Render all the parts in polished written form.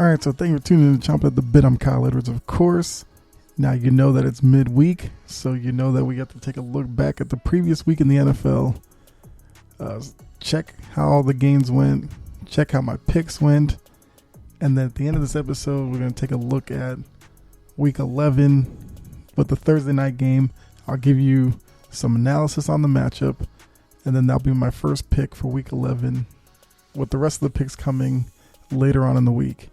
All right, so thank you for tuning in to Chomp at the Bit. I'm Kyle Edwards, of course. Now you know that it's midweek, so you know that we got to take a look back at the previous week in the NFL. Check how all the games went, check how my picks went, and then at the end of this episode, we're going to take a look at Week 11 with the Thursday night game. I'll give you some analysis on the matchup, and then that'll be my first pick for Week 11, with the rest of the picks coming later on in the week.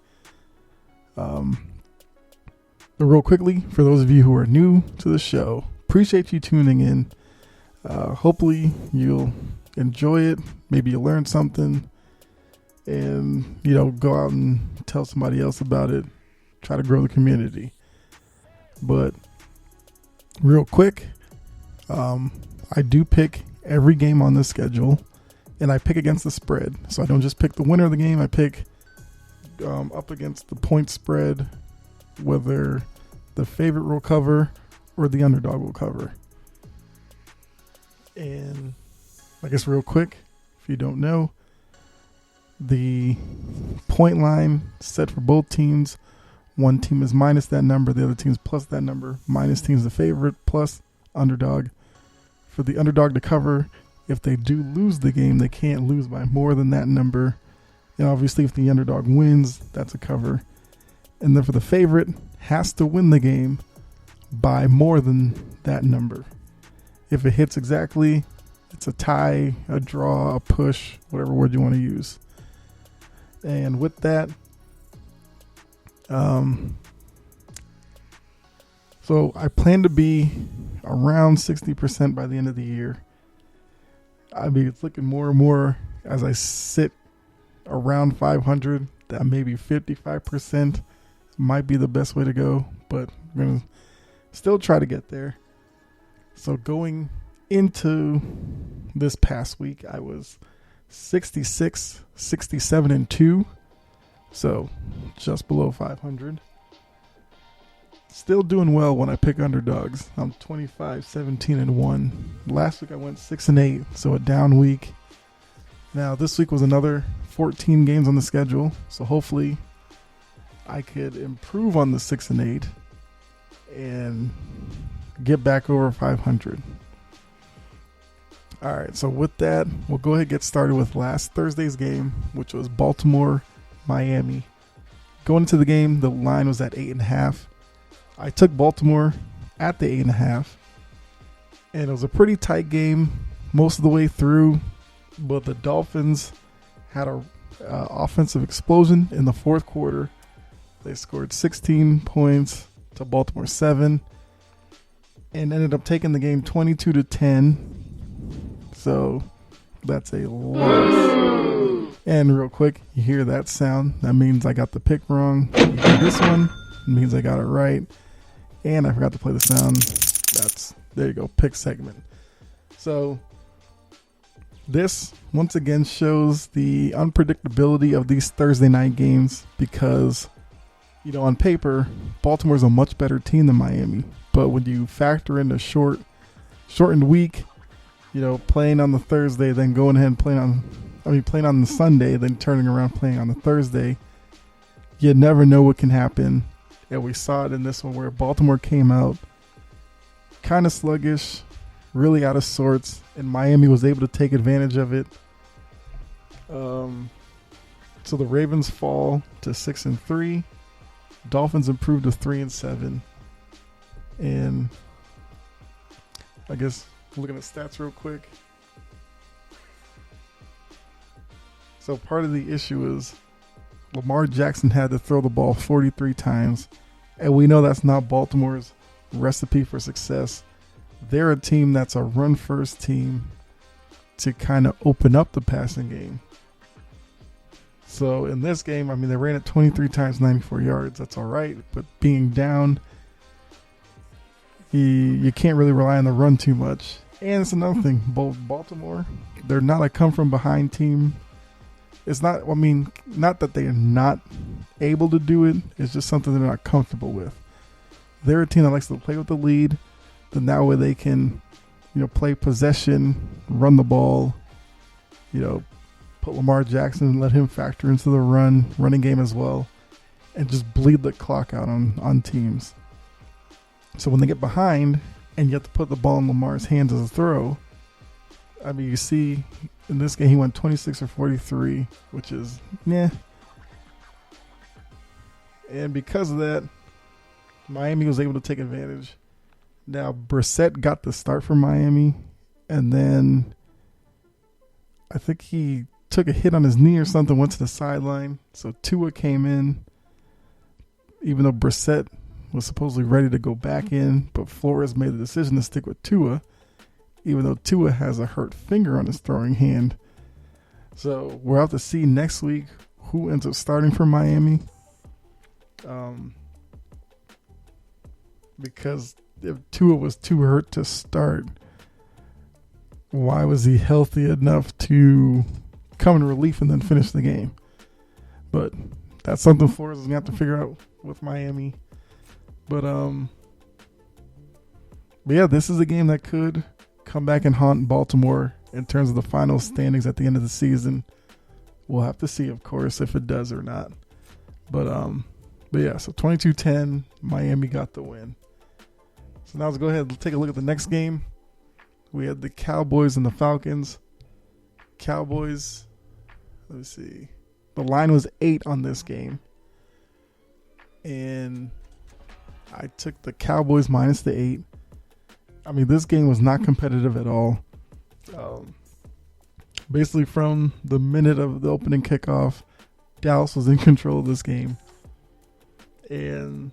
Real quickly, for those of you who are new to the show, appreciate you tuning in. Hopefully you'll enjoy it. Maybe you'll learn something and, go out and tell somebody else about it. Try to grow the community. But real quick, I do pick every game on this schedule, and I pick against the spread. So I don't just pick the winner of the game. I pick up against the point spread, whether the favorite will cover or the underdog will cover. And I guess real quick, if you don't know, the point line set for both teams. One team is minus that number, the other team is plus that number. Minus team's the favorite, plus underdog. For the underdog to cover, if they do lose the game, they can't lose by more than that number. And obviously, if the underdog wins, that's a cover. And then for the favorite, has to win the game by more than that number. If it hits exactly, it's a tie, a draw, a push, whatever word you want to use. And with that, so I plan to be around 60% by the end of the year. I mean, it's looking more and more as I sit around 500, that maybe 55% might be the best way to go, but I'm going to still try to get there. So going into this past week, I was 66, 67, and 2. So just below 500. Still doing well when I pick underdogs. I'm 25, 17, and 1. Last week I went 6 and 8, so a down week. Now this week was another 14 games on the schedule, so hopefully I could improve on the 6 and 8 and get back over 500. All right, so with that, we'll go ahead and get started with last Thursday's game, which was Baltimore-Miami. Going into the game, the line was at 8.5. I took Baltimore at the 8.5, and it was a pretty tight game most of the way through, but the Dolphins had a offensive explosion in the fourth quarter. They scored 16 points to Baltimore 7 and ended up taking the game 22-10. So that's a loss. And real quick, you hear that sound. That means I got the pick wrong. You hear this one, it means I got it right. And I forgot to play the sound. There you go, pick segment. So this, once again, shows the unpredictability of these Thursday night games because, on paper, Baltimore's a much better team than Miami. But when you factor in the shortened week, playing on the Thursday, then going ahead and playing on the Sunday, then turning around playing on the Thursday, you never know what can happen. And we saw it in this one where Baltimore came out kind of sluggish, really out of sorts, and Miami was able to take advantage of it. So the Ravens fall to 6-3. Dolphins improved to 3-7. And I guess looking at stats real quick. So part of the issue is Lamar Jackson had to throw the ball 43 times. And we know that's not Baltimore's recipe for success. They're a team that's a run-first team to kind of open up the passing game. So in this game, they ran it 23 times, 94 yards. That's all right. But being down, you can't really rely on the run too much. And it's another thing. Both Baltimore, they're not a come-from-behind team. It's not, not that they're not able to do it. It's just something they're not comfortable with. They're a team that likes to play with the lead. Then that way they can, play possession, run the ball, put Lamar Jackson and let him factor into the running game as well. and just bleed the clock out on teams. So when they get behind and you have to put the ball in Lamar's hands as a throw, I mean, you see in this game he went 26 or 43, which is, meh. And because of that, Miami was able to take advantage. Now, Brissett got the start for Miami, and then I think he took a hit on his knee or something, went to the sideline. So Tua came in, even though Brissett was supposedly ready to go back in, but Flores made the decision to stick with Tua, even though Tua has a hurt finger on his throwing hand. So we'll have to see next week who ends up starting for Miami. Because if Tua was too hurt to start, why was he healthy enough to come in relief and then finish the game? But that's something Flores is going to have to figure out with Miami. But yeah, this is a game that could come back and haunt Baltimore in terms of the final standings at the end of the season. We'll have to see, of course, if it does or not. But yeah, so 22-10, Miami got the win. So now let's go ahead and take a look at the next game. We had the Cowboys and the Falcons. Cowboys, let me see. The line was 8 on this game. And I took the Cowboys minus the 8. I mean, this game was not competitive at all. Basically, from the minute of the opening kickoff, Dallas was in control of this game. And,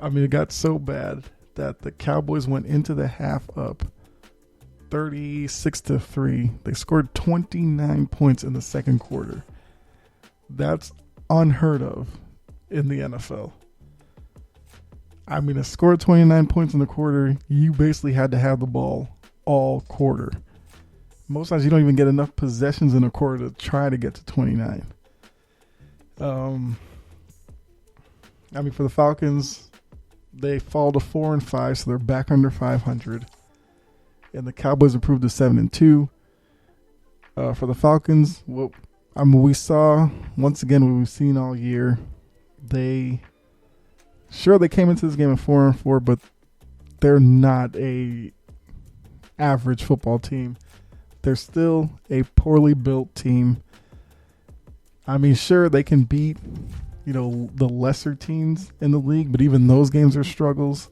I mean, it got so bad that the Cowboys went into the half up 36-3. They scored 29 points in the second quarter. That's unheard of in the NFL. I mean, to score 29 points in the quarter, you basically had to have the ball all quarter. Most times you don't even get enough possessions in a quarter to try to get to 29. I mean, for the Falcons, they fall to 4-5, so they're back under 500. And the Cowboys improved to 7-2. For the Falcons, we saw once again what we've seen all year. They came into this game at 4-4, but they're not a average football team. They're still a poorly built team. I mean, sure, they can beat, the lesser teams in the league, but even those games are struggles.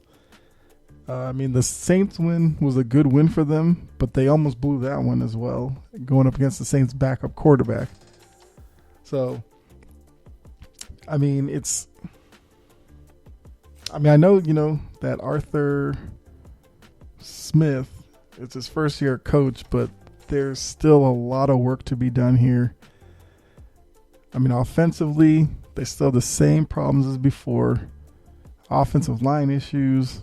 I mean, the Saints win was a good win for them, but they almost blew that one as well, going up against the Saints' backup quarterback. So, I mean, I know, that Arthur Smith, it's his first year coach, but there's still a lot of work to be done here. I mean, offensively, they still have the same problems as before. Offensive line issues.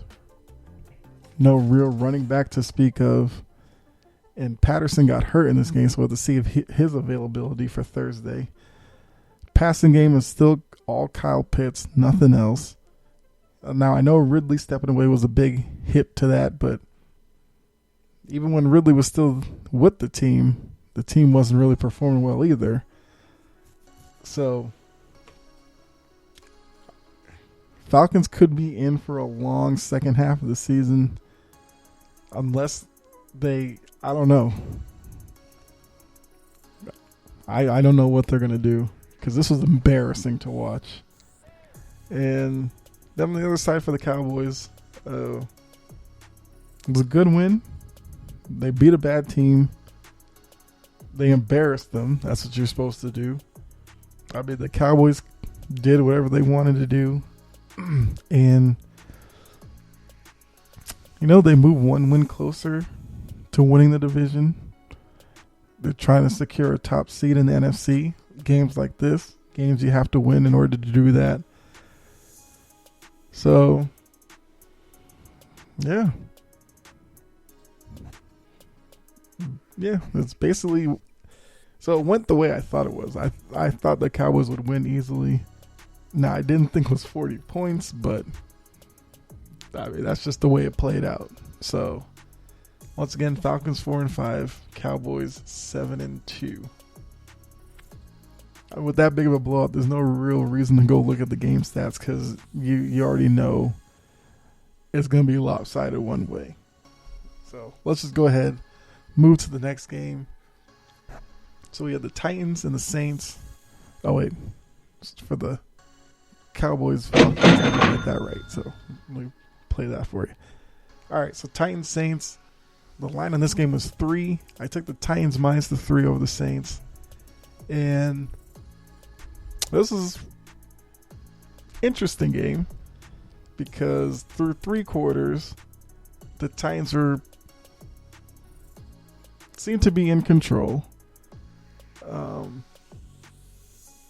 No real running back to speak of. And Patterson got hurt in this game, so we'll have to see if his availability for Thursday. Passing game is still all Kyle Pitts, nothing else. Now, I know Ridley stepping away was a big hit to that, but even when Ridley was still with the team wasn't really performing well either. So, Falcons could be in for a long second half of the season unless I don't know. I don't know what they're going to do because this was embarrassing to watch. And then on the other side for the Cowboys, it was a good win. They beat a bad team. They embarrassed them. That's what you're supposed to do. I mean, the Cowboys did whatever they wanted to do. And, they move one win closer to winning the division. They're trying to secure a top seed in the NFC. Games like this, games you have to win in order to do that. So, yeah. Yeah, it's basically... So it went the way I thought it was. I thought the Cowboys would win easily. Now, I didn't think it was 40 points, but I mean, that's just the way it played out. So, once again, Falcons 4-5, Cowboys 7-2. with that big of a blowout, there's no real reason to go look at the game stats because you already know it's going to be lopsided one way. So let's just go ahead, move to the next game. So we have the Titans and the Saints. Oh, wait. For the Cowboys, Falcons, I didn't get that right. So let me play that for you. All right, so Titans, Saints. The line on this game was 3. I took the Titans minus the 3 over the Saints. And this is interesting game because through 3 quarters, the Titans seem to be in control.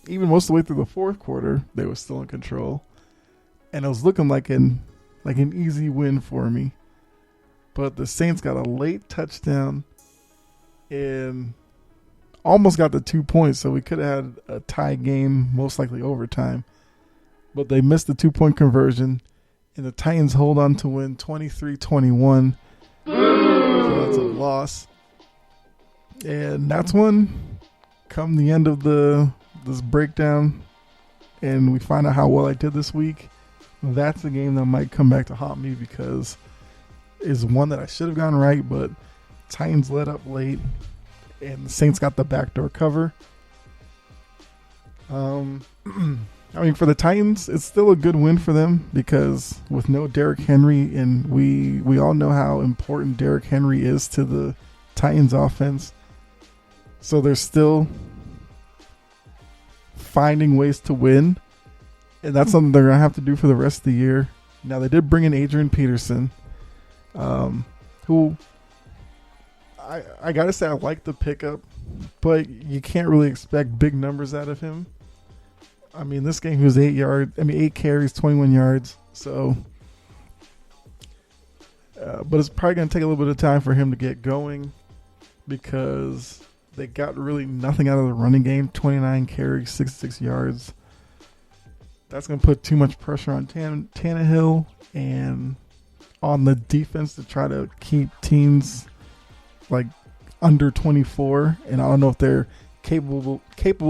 Even most of the way through the 4th quarter, they were still in control, and it was looking like an easy win for me. But the Saints got a late touchdown and almost got the 2 points, so we could have had a tie game, most likely overtime. But they missed the 2-point conversion, and the Titans hold on to win 23-21. So that's a loss. And that's when, come the end of this breakdown, and we find out how well I did this week, that's a game that might come back to haunt me because it's one that I should have gotten right, but Titans let up late, and the Saints got the backdoor cover. I mean, for the Titans, it's still a good win for them because with no Derrick Henry, and we all know how important Derrick Henry is to the Titans offense. So they're still finding ways to win, and that's something they're going to have to do for the rest of the year. Now, they did bring in Adrian Peterson, who I got to say I like the pickup, but you can't really expect big numbers out of him. I mean, this game he was 8 carries, 21 yards. So, but it's probably going to take a little bit of time for him to get going because they got really nothing out of the running game. 29 carries, 66 yards. That's going to put too much pressure on Tannehill and on the defense to try to keep teams like under 24. And I don't know if they're capable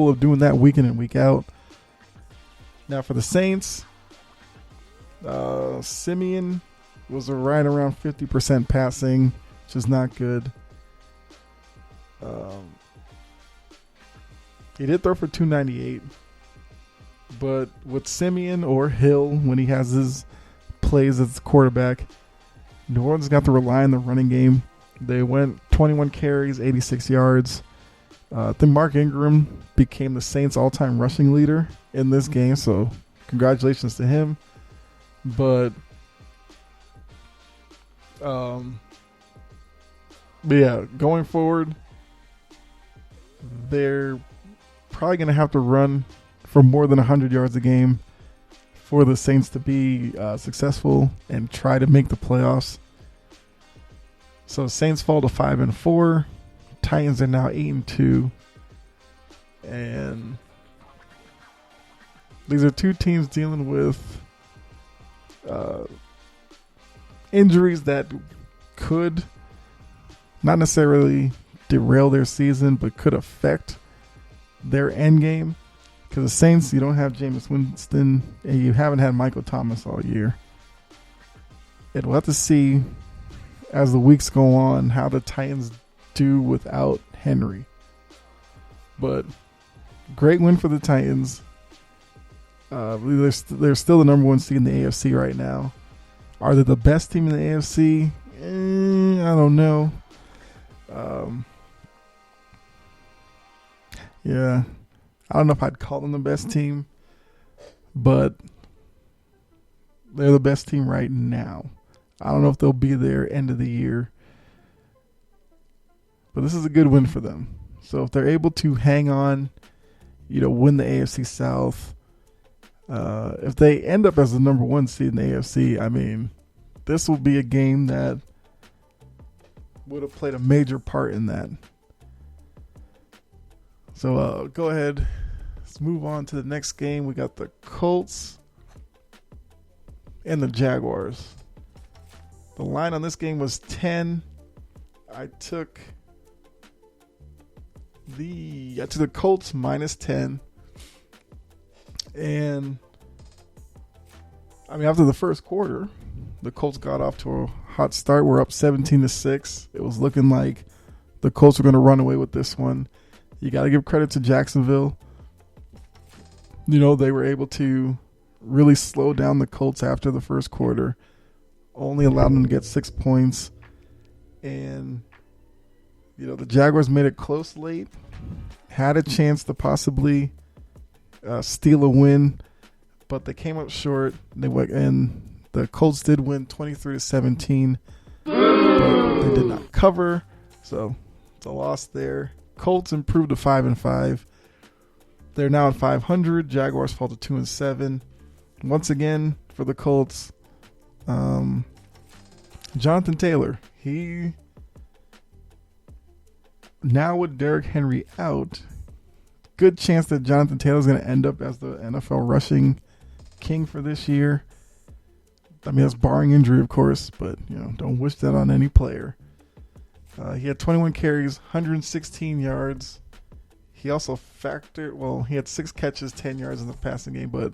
of doing that week in and week out. Now for the Saints, Simeon was right around 50% passing, which is not good. He did throw for 298, but with Simeon or Hill, when he has his plays as quarterback, New Orleans got to rely on the running game. They went 21 carries, 86 yards. I think Mark Ingram became the Saints' all-time rushing leader in this game, so congratulations to him. But yeah, going forward, they're probably going to have to run for more than 100 yards a game for the Saints to be successful and try to make the playoffs. So Saints fall to 5-4. Titans are now 8-2. And these are two teams dealing with injuries that could not necessarily derail their season, but could affect their end game. Because the Saints, you don't have Jameis Winston, and you haven't had Michael Thomas all year. And we'll have to see as the weeks go on how the Titans do without Henry. But great win for the Titans. They're still the number 1 seed in the AFC right now. Are they the best team in the AFC? I don't know. Yeah, I don't know if I'd call them the best team, but they're the best team right now. I don't know if they'll be there end of the year, but this is a good win for them. So if they're able to hang on, win the AFC South, if they end up as the number 1 seed in the AFC, I mean, this will be a game that would have played a major part in that. So go ahead. Let's move on to the next game. We got the Colts and the Jaguars. The line on this game was 10. I took the Colts minus 10. And I mean, after the first quarter, the Colts got off to a hot start. We're up 17-6. It was looking like the Colts were going to run away with this one. You got to give credit to Jacksonville. You know, they were able to really slow down the Colts after the first quarter. Only allowed them to get 6 points. And, you know, the Jaguars made it close late. Had a chance to possibly steal a win, but they came up short. And the Colts did win 23-17, but they did not cover. So it's a loss there. Colts improved to 5-5. They're now at 500. Jaguars fall to 2-7. Once again for the Colts, Jonathan Taylor. He now with Derrick Henry out, good chance that Jonathan Taylor is going to end up as the NFL rushing king for this year. I mean, that's barring injury, of course, but you know, don't wish that on any player. He had 21 carries, 116 yards. He also he had 6 catches, 10 yards in the passing game, but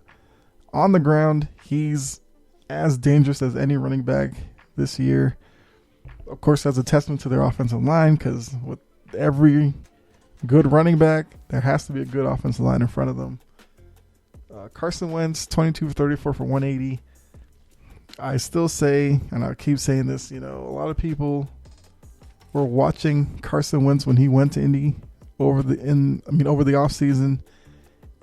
on the ground, he's as dangerous as any running back this year. Of course, that's a testament to their offensive line, because with every good running back, there has to be a good offensive line in front of them. Carson Wentz, 22 for 34 for 180. I still say, and I keep saying this, you know, a lot of people were watching Carson Wentz when he went to Indy over the offseason,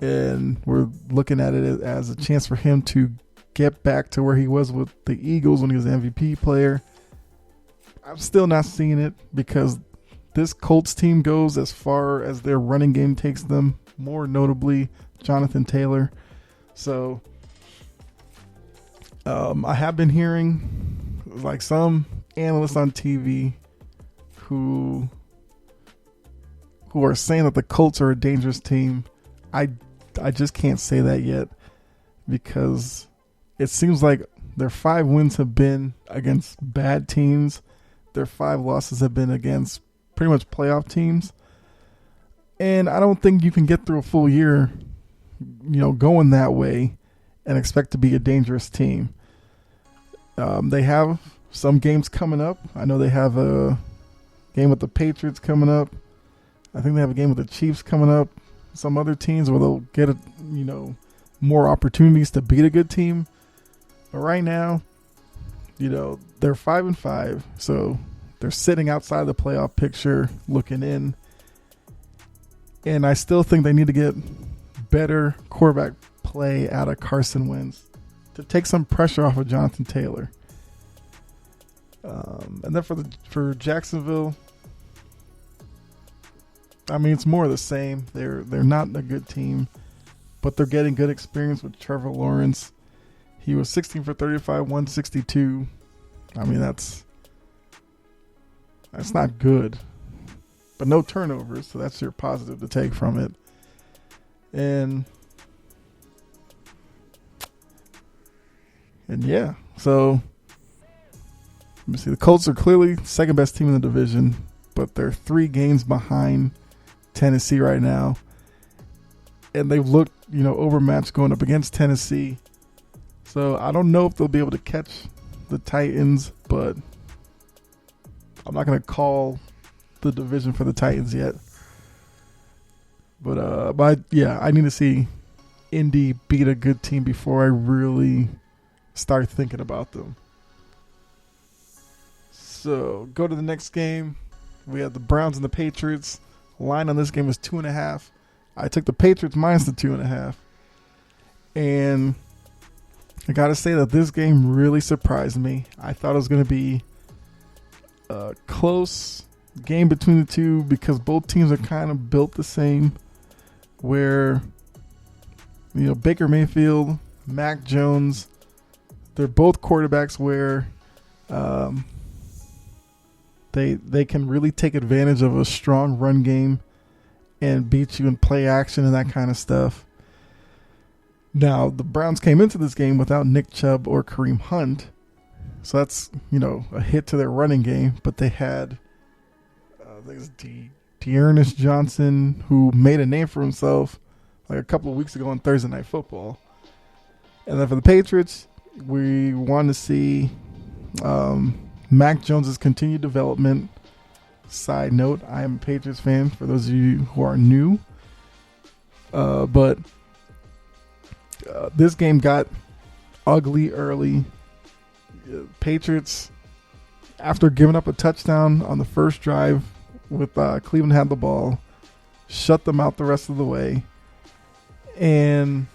and we're looking at it as a chance for him to get back to where he was with the Eagles when he was the MVP player. I'm still not seeing it, because this Colts team goes as far as their running game takes them, more notably Jonathan Taylor. So I have been hearing like some analysts on TV who are saying that the Colts are a dangerous team. I just can't say that yet, because it seems like their 5 wins have been against bad teams. Their 5 losses have been against pretty much playoff teams. And I don't think you can get through a full year, you know, going that way and expect to be a dangerous team. They have some games coming up. I know they have a game with the Patriots coming up. I think they have a game with the Chiefs coming up. Some other teams where they'll get more opportunities to beat a good team. But right now, you know, they're 5-5, so they're sitting outside the playoff picture, looking in. And I still think they need to get better quarterback play out of Carson Wentz to take some pressure off of Jonathan Taylor. And then for Jacksonville, I mean, it's more of the same. They're not a good team, but they're getting good experience with Trevor Lawrence. He was 16 for 35, 162. I mean, that's not good, but no turnovers, so that's your positive to take from it. And yeah, so let me see. The Colts are clearly the second best team in the division, but they're 3 games behind Tennessee right now, and they've looked, you know, overmatched going up against Tennessee. So I don't know if they'll be able to catch the Titans, but I'm not going to call the division for the Titans yet. But yeah, I need to see Indy beat a good team before I really start thinking about them. So go to the next game. We have the Browns and the Patriots. Line on this game was 2.5. I took the Patriots minus the 2.5. And I got to say that this game really surprised me. I thought it was going to be a close game between the two, because both teams are kind of built the same, where, you know, Baker Mayfield, Mac Jones, they're both quarterbacks where they can really take advantage of a strong run game and beat you in play action and that kind of stuff. Now, the Browns came into this game without Nick Chubb or Kareem Hunt, so that's, you know, a hit to their running game. But they had Dearness Johnson, who made a name for himself like a couple of weeks ago on Thursday Night Football. And then for the Patriots, we want to see Mac Jones's continued development. Side note, I am a Patriots fan for those of you who are new. But this game got ugly early. Patriots, after giving up a touchdown on the first drive with Cleveland had the ball, shut them out the rest of the way. And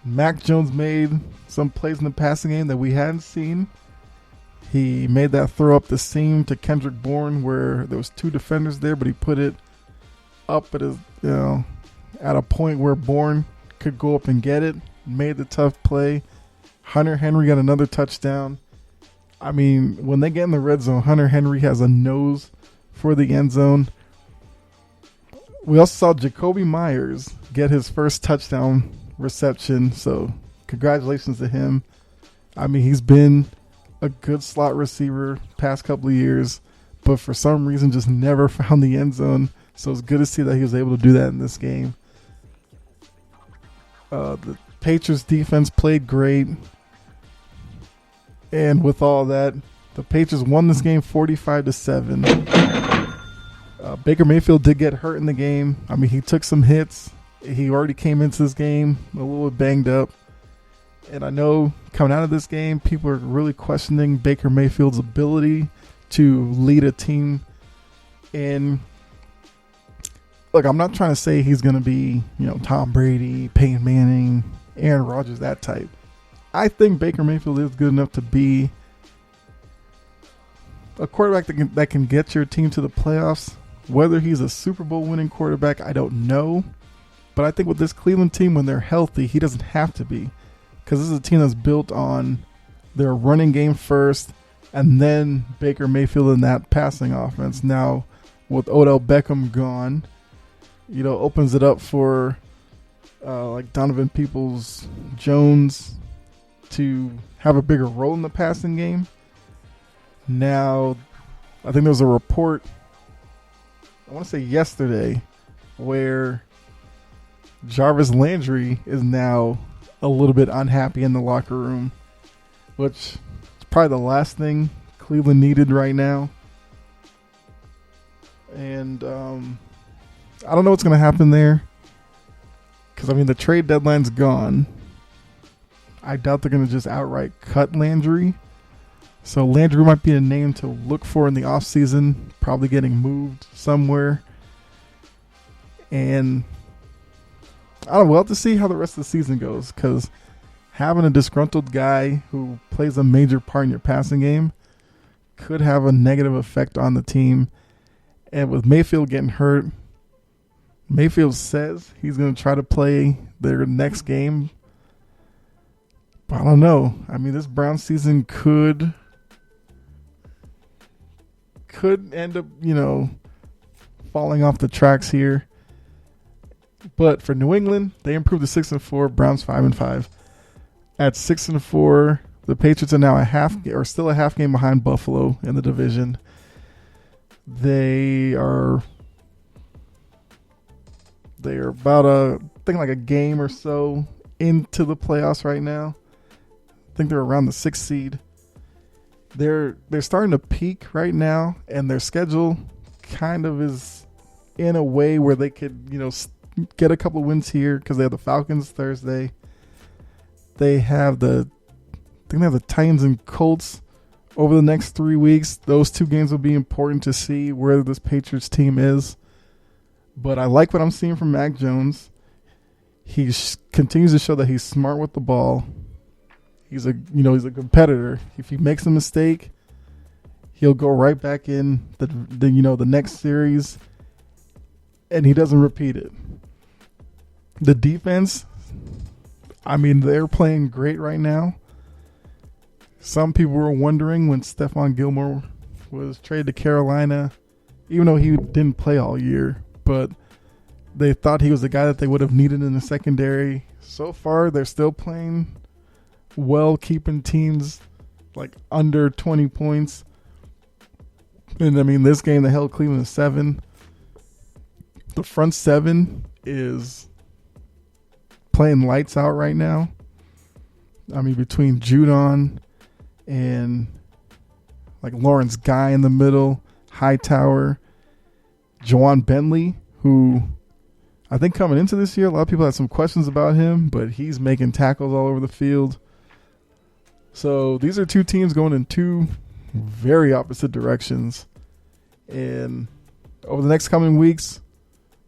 Mac Jones made some plays in the passing game that we hadn't seen. He made that throw up the seam to Kendrick Bourne where there was two defenders there, but he put it up at a point where Bourne could go up and get it. Made the tough play. Hunter Henry got another touchdown. I mean, when they get in the red zone, Hunter Henry has a nose for the end zone. We also saw Jacoby Myers get his first touchdown reception, so congratulations to him. I mean, he's been a good slot receiver past couple of years, but for some reason just never found the end zone. So it's good to see that he was able to do that in this game. The Patriots defense played great. And with all that, the Patriots won this game 45-7. Baker Mayfield did get hurt in the game. I mean, he took some hits. He already came into this game a little bit banged up. And I know coming out of this game, people are really questioning Baker Mayfield's ability to lead a team. And look, I'm not trying to say he's going to be, Tom Brady, Peyton Manning, Aaron Rodgers, that type. I think Baker Mayfield is good enough to be a quarterback that can get your team to the playoffs. Whether he's a Super Bowl winning quarterback, I don't know. But I think with this Cleveland team, when they're healthy, he doesn't have to be. Because this is a team that's built on their running game first, and then Baker Mayfield in that passing offense. Now, with Odell Beckham gone, opens it up for like Donovan Peoples-Jones to have a bigger role in the passing game. Now, I think there was a report, I want to say yesterday, where Jarvis Landry is now a little bit unhappy in the locker room, which is probably the last thing Cleveland needed right now. And I don't know what's going to happen there, because, the trade deadline's gone. I doubt they're going to just outright cut Landry. So Landry might be a name to look for in the offseason, probably getting moved somewhere. And I don't know, we'll have to see how the rest of the season goes, because having a disgruntled guy who plays a major part in your passing game could have a negative effect on the team. And with Mayfield getting hurt, Mayfield says he's going to try to play their next game. But I don't know. This Browns season could end up, falling off the tracks here. But for New England, they improved to 6-4. Browns 5-5. At 6-4, the Patriots are now still a half game behind Buffalo in the division. They are about a game or so into the playoffs right now. I think they're around the 6th seed. They're starting to peak right now, and their schedule kind of is in a way where they could, get a couple of wins here, because they have the Falcons Thursday. They have the Titans and Colts over the next 3 weeks. Those two games will be important to see where this Patriots team is. But I like what I'm seeing from Mac Jones. He continues to show that he's smart with the ball. He's a competitor. If he makes a mistake, he'll go right back in the next series, and he doesn't repeat it. The defense, they're playing great right now. Some people were wondering when Stephon Gilmore was traded to Carolina, even though he didn't play all year, but they thought he was the guy that they would have needed in the secondary. So far, they're still playing well, keeping teams like under 20 points. And this game, they held Cleveland to 7. The front seven is playing lights out right now. I mean, between Judon and like Lawrence Guy in the middle, Hightower, Jawan Bentley, who I think coming into this year, a lot of people had some questions about him, but he's making tackles all over the field. So these are two teams going in two very opposite directions. And over the next coming weeks,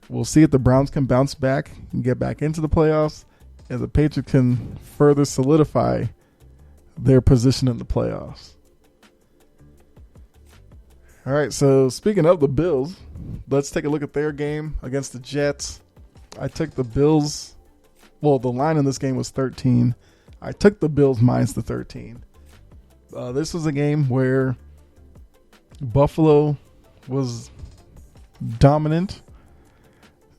we'll see if the Browns can bounce back and get back into the playoffs, and the Patriots can further solidify their position in the playoffs. All right, so speaking of the Bills, let's take a look at their game against the Jets. I took the Bills. Well, the line in this game was 13. I took the Bills minus the 13. This was a game where Buffalo was dominant.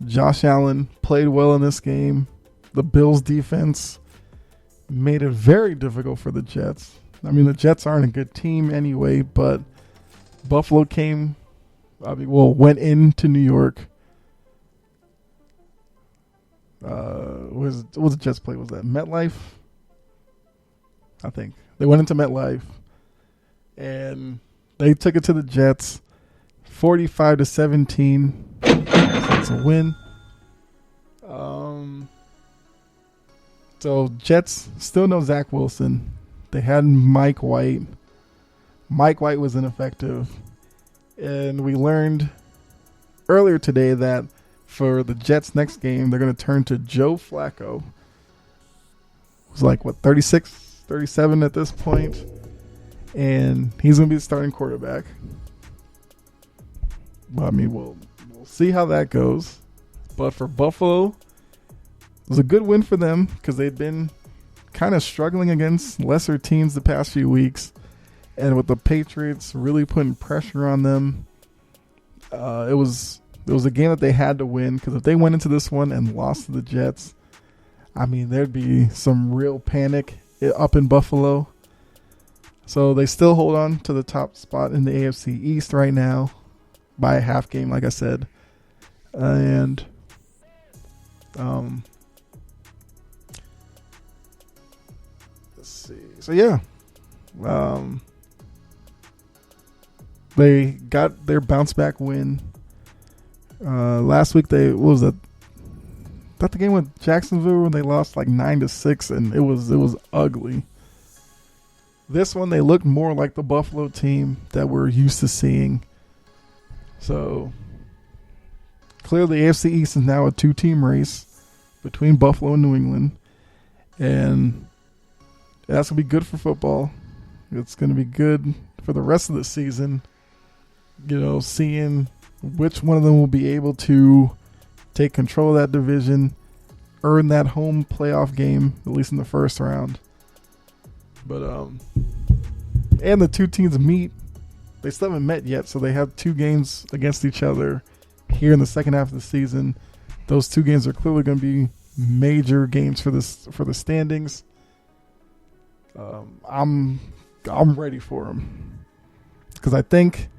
Josh Allen played well in this game. The Bills defense made it very difficult for the Jets. I mean, the Jets aren't a good team anyway, but Buffalo went into New York. What was the Jets play? Was that MetLife? I think they went into MetLife and they took it to the Jets, 45-17. That's a win. So Jets still no Zach Wilson. They had Mike White. Mike White was ineffective. And we learned earlier today that for the Jets' next game, they're going to turn to Joe Flacco. Who's like, 36, 37 at this point. And he's going to be the starting quarterback. Well, I mean, we'll see how that goes. But for Buffalo, it was a good win for them because they'd been kind of struggling against lesser teams the past few weeks. And with the Patriots really putting pressure on them, it was a game that they had to win, because if they went into this one and lost to the Jets, I mean, there'd be some real panic up in Buffalo. So they still hold on to the top spot in the AFC East right now by a half game, like I said. And let's see. So yeah, they got their bounce back win. Last week what was that? That the game with Jacksonville when they lost like 9-6, and it was ugly. This one they looked more like the Buffalo team that we're used to seeing. So clearly, the AFC East is now a two-team race between Buffalo and New England, and that's gonna be good for football. It's gonna be good for the rest of the season. You know, seeing which one of them will be able to take control of that division, earn that home playoff game, at least in the first round. But and the two teams meet. They still haven't met yet, so they have two games against each other here in the second half of the season. Those two games are clearly going to be major games for the standings. I'm ready for them because I think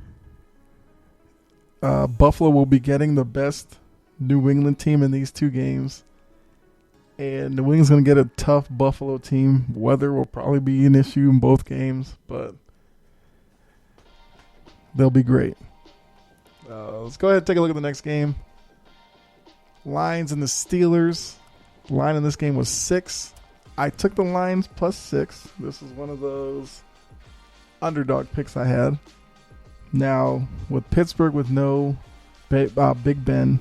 Buffalo will be getting the best New England team in these two games, and New England's going to get a tough Buffalo team. Weather will probably be an issue in both games, but they'll be great. Let's go ahead and take a look at the next game. Lions and the Steelers. Line in this game was 6. I took the Lions plus 6. This is one of those underdog picks I had. Now, with Pittsburgh with no Big Ben,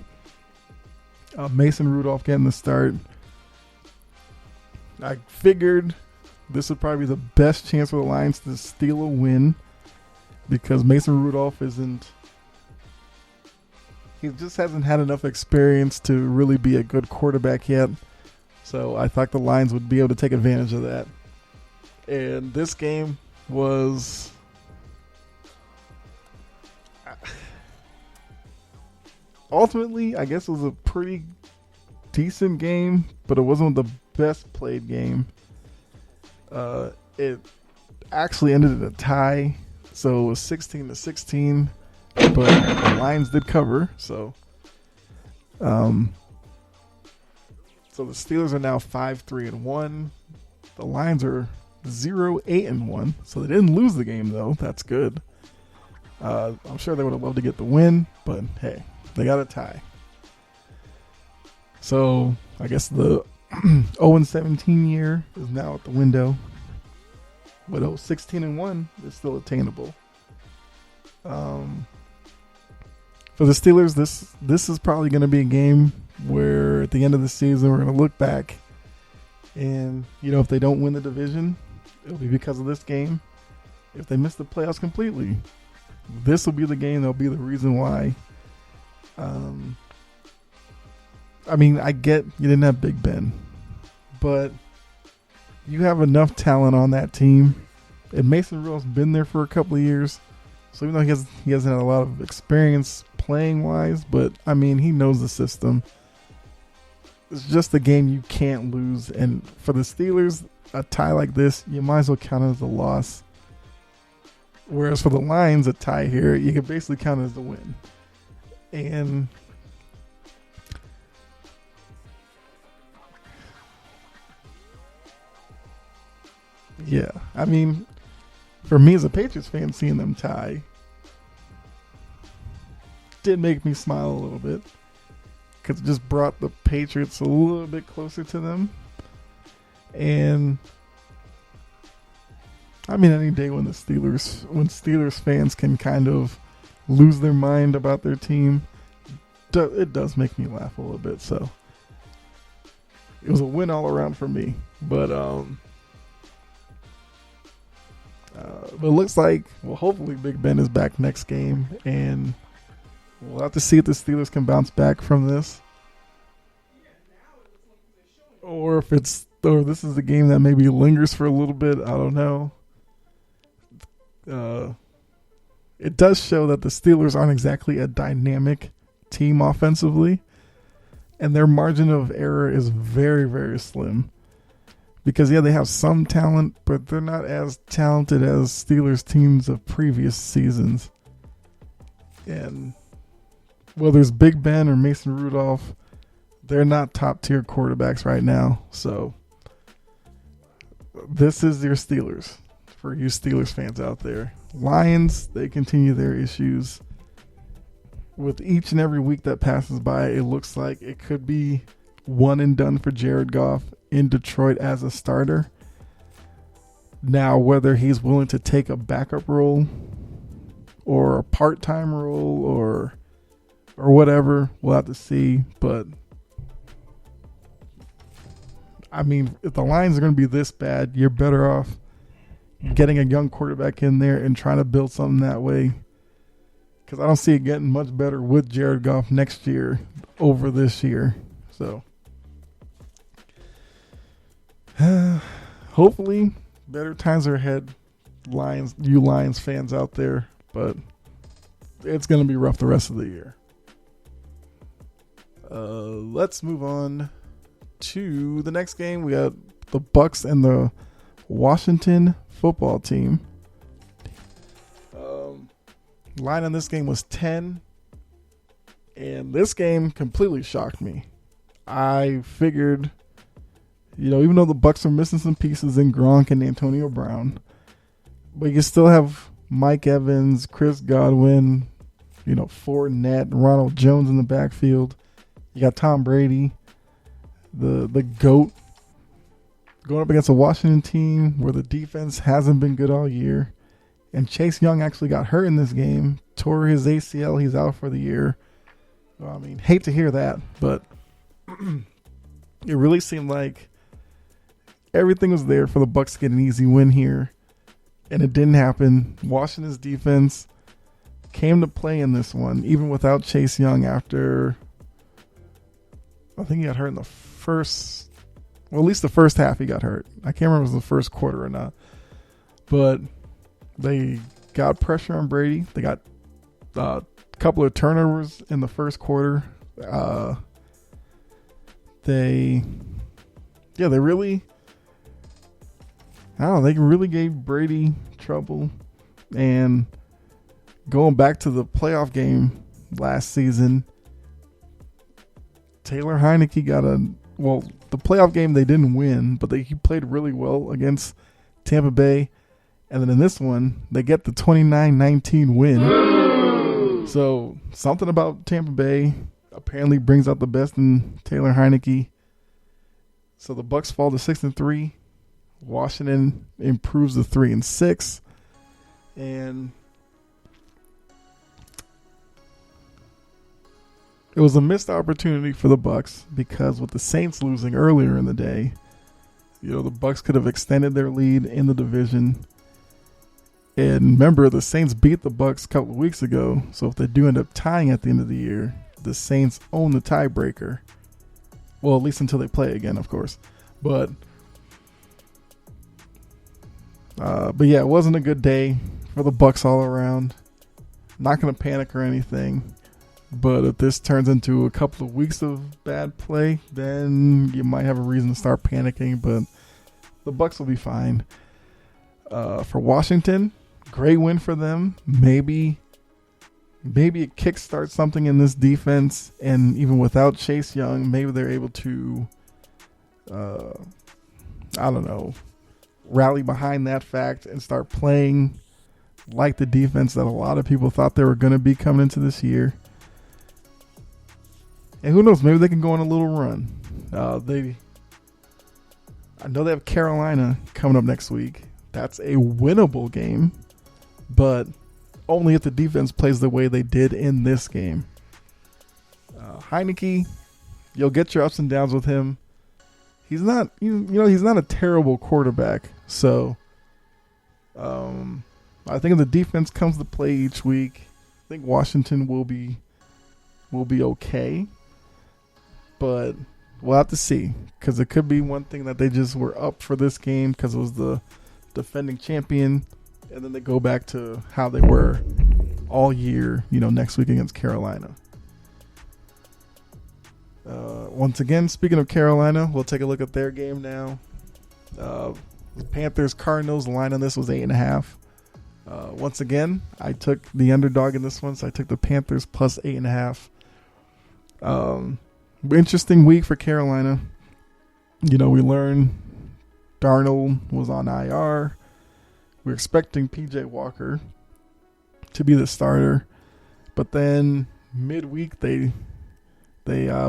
Mason Rudolph getting the start, I figured this would probably be the best chance for the Lions to steal a win, because Mason Rudolph he just hasn't had enough experience to really be a good quarterback yet. So I thought the Lions would be able to take advantage of that. And this game was ultimately, I guess it was a pretty decent game, but it wasn't the best played game. It actually ended in a tie, so it was 16-16, but the Lions did cover. So So the Steelers are now 5-3-1. The Lions are 0-8-1. So they didn't lose the game, though. That's good. I'm sure they would have loved to get the win, but hey, they got a tie. So I guess the 0-17 year is now out the window. But 16-1 is still attainable. For the Steelers, this is probably going to be a game where at the end of the season we're going to look back and, if they don't win the division, it'll be because of this game. If they miss the playoffs completely, this will be the game that'll be the reason why. I get you didn't have Big Ben, but you have enough talent on that team. And Mason Rudolph's been there for a couple of years. So even though he hasn't had a lot of experience playing wise, but he knows the system. It's just a game you can't lose. And for the Steelers, a tie like this, you might as well count it as a loss. Whereas for the Lions, a tie here, you can basically count it as a win. And yeah, for me as a Patriots fan, seeing them tie did make me smile a little bit because it just brought the Patriots a little bit closer to them. And any day when Steelers fans can kind of lose their mind about their team, it does make me laugh a little bit. So it was a win all around for me. But it looks like, hopefully Big Ben is back next game, and we'll have to see if the Steelers can bounce back from this, or if this is the game that maybe lingers for a little bit. I don't know. It does show that the Steelers aren't exactly a dynamic team offensively, and their margin of error is very, very slim. Because, they have some talent, but they're not as talented as Steelers teams of previous seasons. And whether it's Big Ben or Mason Rudolph, they're not top-tier quarterbacks right now. So this is your Steelers for you Steelers fans out there. Lions, they continue their issues. With each and every week that passes by, it looks like it could be one and done for Jared Goff in Detroit as a starter. Now, whether he's willing to take a backup role or a part-time role or whatever, we'll have to see. But if the Lions are going to be this bad, you're better off getting a young quarterback in there and trying to build something that way. Because I don't see it getting much better with Jared Goff next year over this year. So hopefully better times are ahead, you Lions fans out there, but it's going to be rough the rest of the year. Let's move on to the next game. We got the Bucs and the Washington football team. Line on this game was 10, and this game completely shocked me. I figured, even though the Bucs are missing some pieces in Gronk and Antonio Brown, but you still have Mike Evans, Chris Godwin, Fournette, Ronald Jones in the backfield. You got Tom Brady, the GOAT, going up against a Washington team where the defense hasn't been good all year. And Chase Young actually got hurt in this game, tore his ACL. He's out for the year. Hate to hear that, but it really seemed like everything was there for the Bucs to get an easy win here, and it didn't happen. Washington's defense came to play in this one, even without Chase Young after, I think he got hurt in the first, at least the first half he got hurt. I can't remember if it was the first quarter or not, but they got pressure on Brady. They got a couple of turnovers in the first quarter. They really gave Brady trouble. And going back to the playoff game last season, Taylor Heineke got a well, the playoff game they didn't win, but he played really well against Tampa Bay. And then in this one, they get the 29-19 win. So something about Tampa Bay apparently brings out the best in Taylor Heineke. So the Bucs fall to 6-3. Washington improves to 3-6. And it was a missed opportunity for the Bucs because with the Saints losing earlier in the day, the Bucs could have extended their lead in the division. And remember, the Saints beat the Bucs a couple of weeks ago. So if they do end up tying at the end of the year, the Saints own the tiebreaker. Well, at least until they play again, of course. But yeah, it wasn't a good day for the Bucs all around. Not going to panic or anything. But if this turns into a couple of weeks of bad play, then you might have a reason to start panicking. But the Bucs will be fine. For Washington, great win for them. Maybe it kickstarts something in this defense. And even without Chase Young, maybe they're able to, rally behind that fact and start playing like the defense that a lot of people thought they were going to be coming into this year. And who knows, maybe they can go on a little run. I know they have Carolina coming up next week. That's a winnable game, but only if the defense plays the way they did in this game. Heineke, you'll get your ups and downs with him. He's not, he's not a terrible quarterback. So, I think if the defense comes to play each week, I think Washington will be okay. But we'll have to see, because it could be one thing that they just were up for this game because it was the defending champion, and then they go back to how they were all year, next week against Carolina. Once again, speaking of Carolina, we'll take a look at their game now. The Panthers Cardinals, the line on this was 8.5. Once again, I took the underdog in this one, so I took the Panthers plus 8.5. Interesting week for Carolina. We learned Darnold was on IR. We're expecting PJ Walker to be the starter, but then midweek they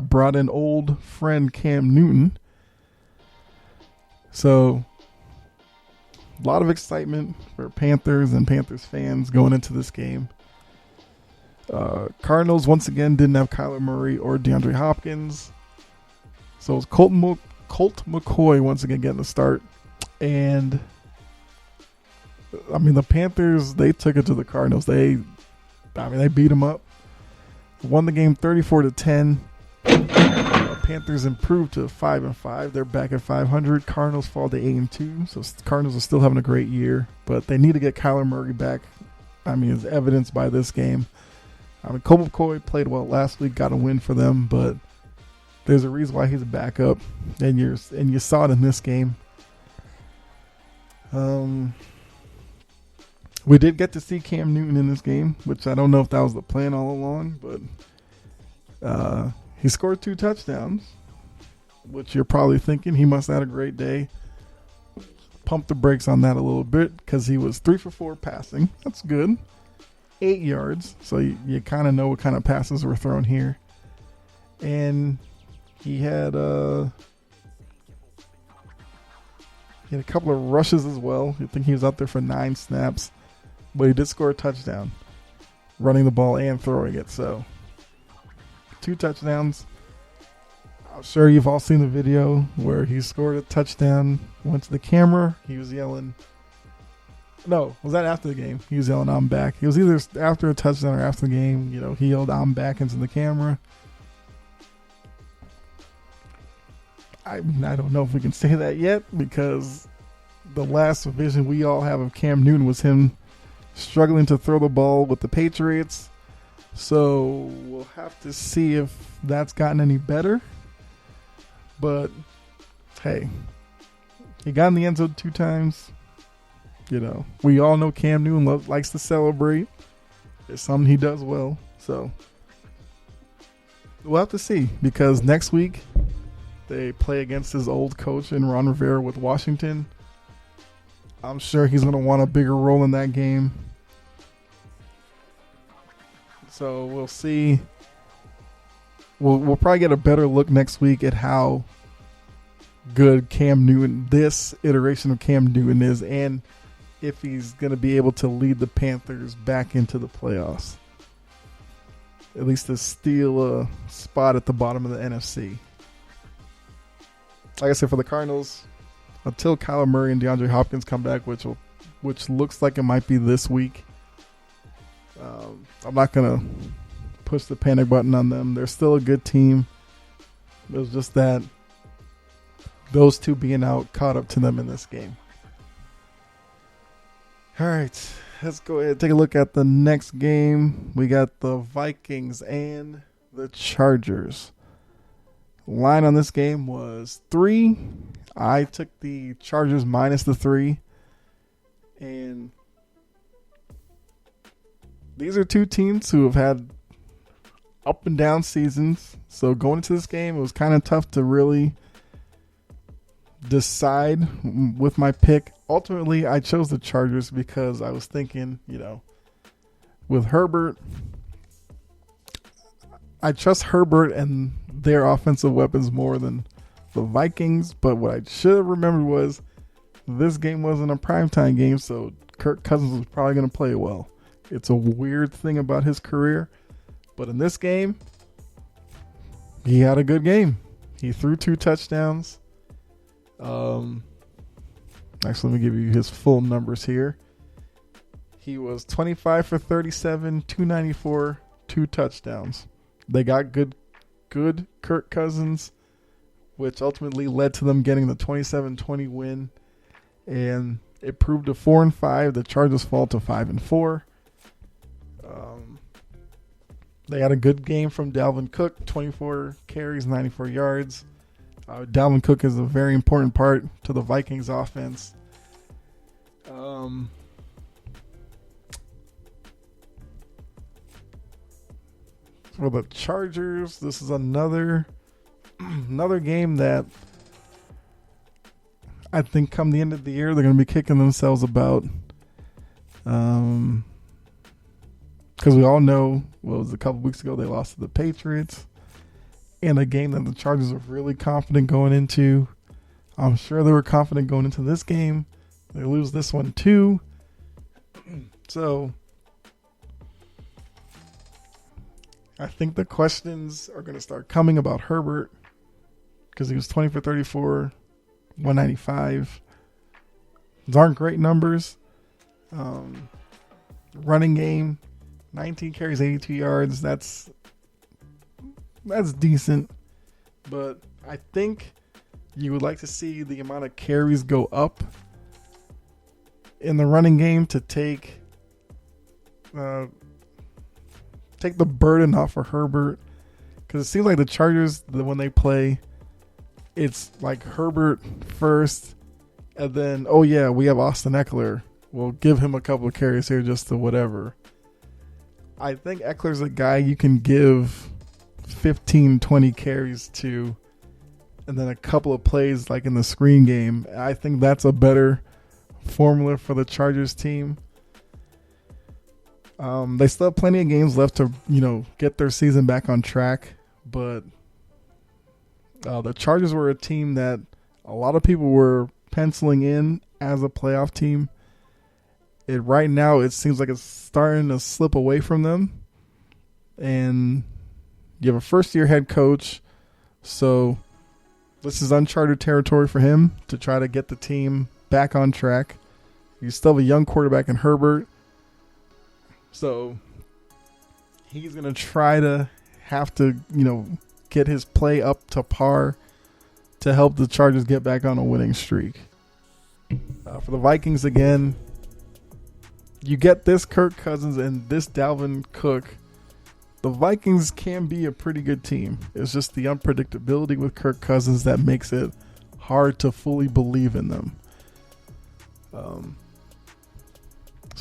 brought in old friend Cam Newton. So a lot of excitement for Panthers and Panthers fans going into this game. Cardinals once again didn't have Kyler Murray or DeAndre Hopkins, so it was Colt McCoy once again getting the start. And the Panthers, they took it to the Cardinals. They beat them up, won the game 34-10. Panthers improved to 5-5. They're back at 500. Cardinals fall to 8-2. So Cardinals are still having a great year, but they need to get Kyler Murray back. As evidenced by this game. Colt McCoy played well last week, got a win for them, but there's a reason why he's a backup, and you saw it in this game. We did get to see Cam Newton in this game, which I don't know if that was the plan all along, but he scored 2 touchdowns, which you're probably thinking he must have had a great day. Pump the brakes on that a little bit because he was 3 for 4 passing. That's good. 8 yards, so you kind of know what kind of passes were thrown here. And he had a couple of rushes as well. I think he was out there for 9 snaps, but he did score a touchdown, running the ball and throwing it. So 2 touchdowns. I'm sure you've all seen the video where he scored a touchdown, went to the camera, he was yelling. No, was that after the game? He was yelling, "I'm back." It was either after a touchdown or after the game. He yelled, "I'm back" into the camera. I don't know if we can say that yet because the last vision we all have of Cam Newton was him struggling to throw the ball with the Patriots. So we'll have to see if that's gotten any better. But, hey, he got in the end zone 2 times. We all know Cam Newton likes to celebrate. It's something he does well. So we'll have to see, because next week They play against his old coach in Ron Rivera with Washington. I'm sure he's going to want a bigger role in that game. So we'll see. We'll probably get a better look next week at how good Cam Newton, this iteration of Cam Newton is, and if he's going to be able to lead the Panthers back into the playoffs. At least to steal a spot at the bottom of the NFC. Like I said, for the Cardinals, until Kyler Murray and DeAndre Hopkins come back, which looks like it might be this week, I'm not going to push the panic button on them. They're still a good team. It was just that those two being out caught up to them in this game. All right, let's go ahead and take a look at the next game. We got the Vikings and the Chargers. Line on this game was 3. I took the Chargers minus the 3. And these are two teams who have had up and down seasons. So going into this game, it was kind of tough to really decide with my pick. Ultimately, I chose the Chargers because I was thinking, with Herbert, I trust Herbert and their offensive weapons more than the Vikings. But what I should have remembered was this game wasn't a primetime game, so Kirk Cousins was probably going to play well. It's a weird thing about his career. But in this game, he had a good game. He threw 2 touchdowns. Actually, let me give you his full numbers here. He was 25 for 37, 294, 2 touchdowns. They got good Kirk Cousins, which ultimately led to them getting the 27-20 win. And it proved a 4-5. The Chargers fall to 5-4. They had a good game from Dalvin Cook, 24 carries, 94 yards. Dalvin Cook is a very important part to the Vikings offense. For the Chargers, this is another game that I think come the end of the year they're going to be kicking themselves about. Because we all know, it was a couple weeks ago they lost to the Patriots. In a game that the Chargers were really confident going into. I'm sure they were confident going into this game. They lose this one too. So I think the questions are going to start coming about Herbert because he was 20 for 34, 195. Those aren't great numbers. Running game, 19 carries, 82 yards. That's decent, but I think you would like to see the amount of carries go up in the running game to take the burden off of Herbert, because it seems like the Chargers, when they play, it's like Herbert first, and then, oh yeah, we have Austin Eckler. We'll give him a couple of carries here just to whatever. I think Eckler's a guy you can give 15, 20 carries to, and then a couple of plays like in the screen game. I think that's a better formula for the Chargers team. They still have plenty of games left to, get their season back on track, but the Chargers were a team that a lot of people were penciling in as a playoff team. Right now, it seems like it's starting to slip away from them, and you have a first-year head coach, so this is uncharted territory for him to try to get the team back on track. You still have a young quarterback in Herbert, so he's going to try to have to, get his play up to par to help the Chargers get back on a winning streak. For the Vikings, again, you get this Kirk Cousins and this Dalvin Cook. The Vikings can be a pretty good team. It's just the unpredictability with Kirk Cousins that makes it hard to fully believe in them. So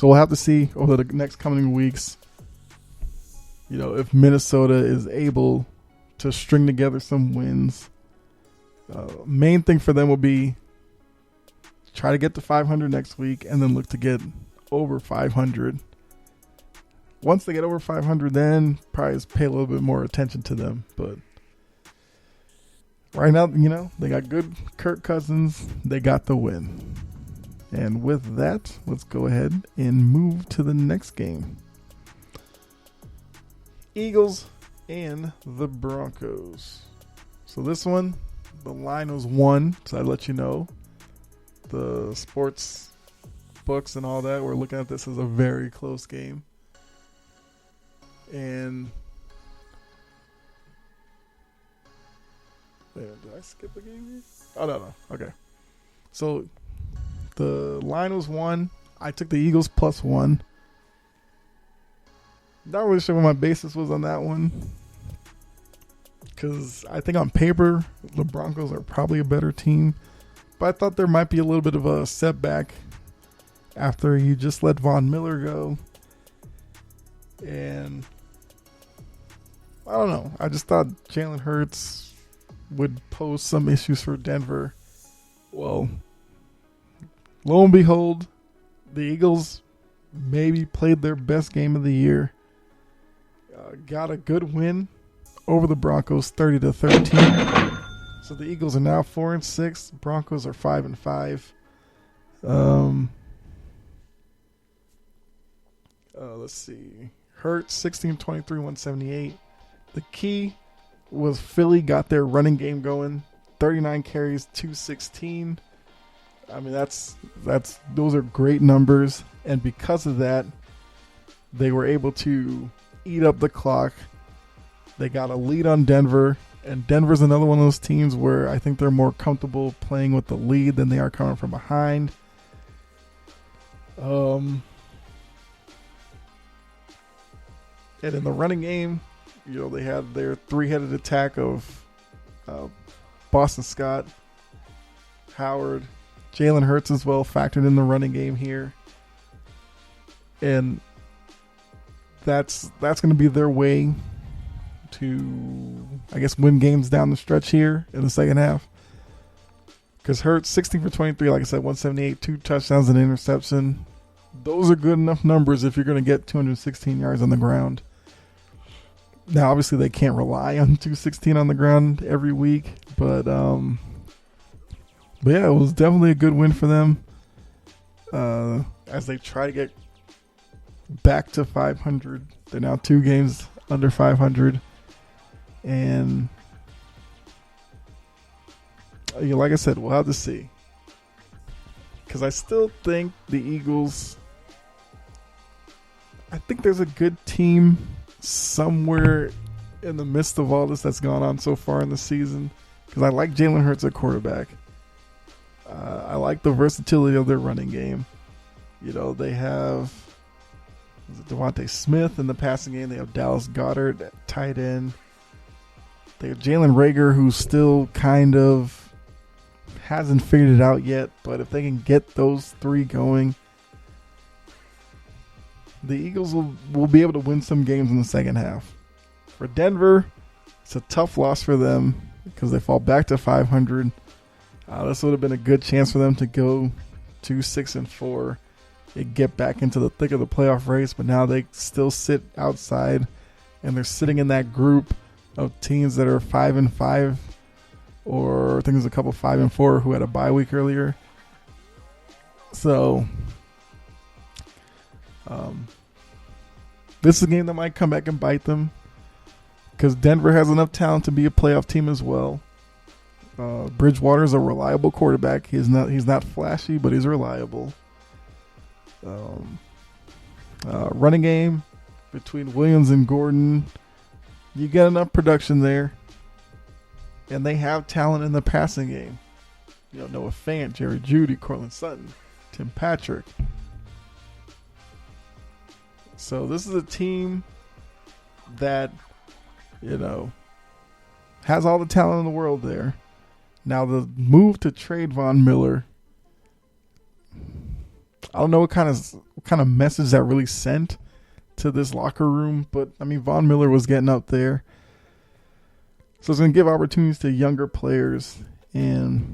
we'll have to see over the next coming weeks, if Minnesota is able to string together some wins Main thing for them will be try to get to 500 next week and then look to get over 500. Once they get over 500, then probably just pay a little bit more attention to them. But right now, they got good Kirk Cousins. They got the win. And with that, let's go ahead and move to the next game. Eagles and the Broncos. So this one, the line was 1. So I let you know. The sports books and all that, we're looking at this as a very close game. And wait, did I skip a game here? Oh, no. Okay. So the line was 1. I took the Eagles +1. Not really sure what my basis was on that one, because I think on paper the Broncos are probably a better team, but I thought there might be a little bit of a setback after you just let Von Miller go. And I don't know. I just thought Jalen Hurts would pose some issues for Denver. Well, lo and behold, the Eagles maybe played their best game of the year. Got a good win over the Broncos, 30-13. So the Eagles are now 4-6. Broncos are 5-5. Let's see. Hurts 16-23, 178. The key was Philly got their running game going. 39 carries, 216. I mean, those are great numbers, and because of that, they were able to eat up the clock. They got a lead on Denver, and Denver's another one of those teams where I think they're more comfortable playing with the lead than they are coming from behind. And in the running game, they had their three-headed attack of Boston Scott, Howard, Jalen Hurts as well factored in the running game here. And that's going to be their way to, I guess, win games down the stretch here in the second half. Because Hurts, 16 for 23, like I said, 178, 2 touchdowns and an interception. Those are good enough numbers if you're going to get 216 yards on the ground. Now, obviously, they can't rely on 216 on the ground every week, but yeah, it was definitely a good win for them as they try to get back to 500. They're now 2 games under 500, and like I said, we'll have to see, because I still think the Eagles, I think there's a good team somewhere in the midst of all this that's gone on so far in the season, because I like Jalen Hurts at quarterback. I like the versatility of their running game. They have Devontae Smith in the passing game. They have Dallas Goedert at tight end. They have Jalen Reagor, who still kind of hasn't figured it out yet, but if they can get those 3 going, the Eagles will be able to win some games in the second half. For Denver, it's a tough loss for them because they fall back to 500. This would have been a good chance for them to go to 6-4 and get back into the thick of the playoff race, but now they still sit outside, and they're sitting in that group of teams that are 5-5, or I think there's a couple 5-4 who had a bye week earlier. So this is a game that might come back and bite them, because Denver has enough talent to be a playoff team as well. Bridgewater's a reliable quarterback. He's not flashy, but he's reliable. Running game between Williams and Gordon, you get enough production there, and they have talent in the passing game. Noah Fant, Jerry Jeudy, Cortland Sutton, Tim Patrick. So this is a team that has all the talent in the world there. Now the move to trade Von Miller, I don't know what kind of message that really sent to this locker room, but I mean, Von Miller was getting up there, so it's going to give opportunities to younger players, And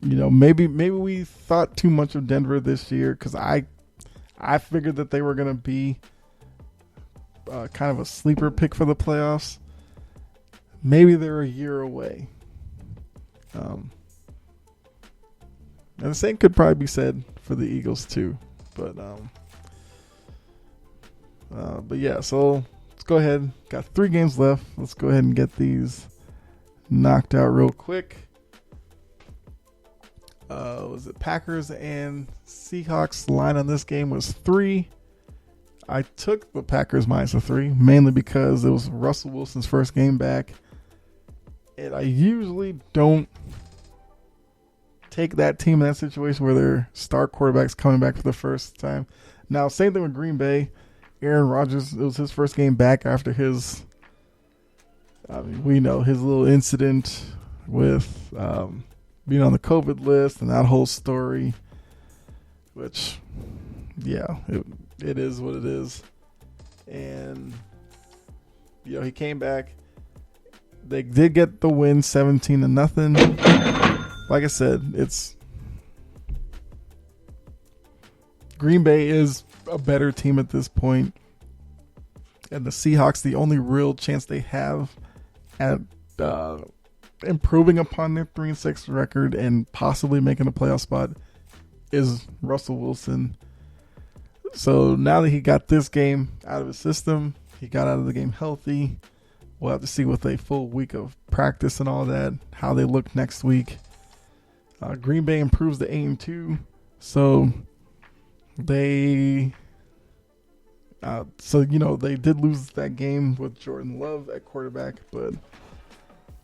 maybe we thought too much of Denver this year, because I figured that they were going to be kind of a sleeper pick for the playoffs. Maybe they're a year away. And the same could probably be said for the Eagles too. But yeah, so let's go ahead. Got 3 games left. Let's go ahead and get these knocked out real quick. Was it Packers and Seahawks? Line on this game was 3. I took the Packers minus the 3, mainly because it was Russell Wilson's first game back. And I usually don't take that team in that situation where their star quarterback's coming back for the first time. Now, same thing with Green Bay. Aaron Rodgers, it was his first game back after his, we know his little incident with being on the COVID list and that whole story, which, yeah, it is what it is. And, he came back. They did get the win 17-0. Like I said, Green Bay is a better team at this point. And the Seahawks, the only real chance they have at improving upon their 3-6 record and possibly making a playoff spot is Russell Wilson. So now that he got this game out of his system, he got out of the game healthy. We'll have to see with a full week of practice and all that, how they look next week. Green Bay improves to 8-2. So they did lose that game with Jordan Love at quarterback, but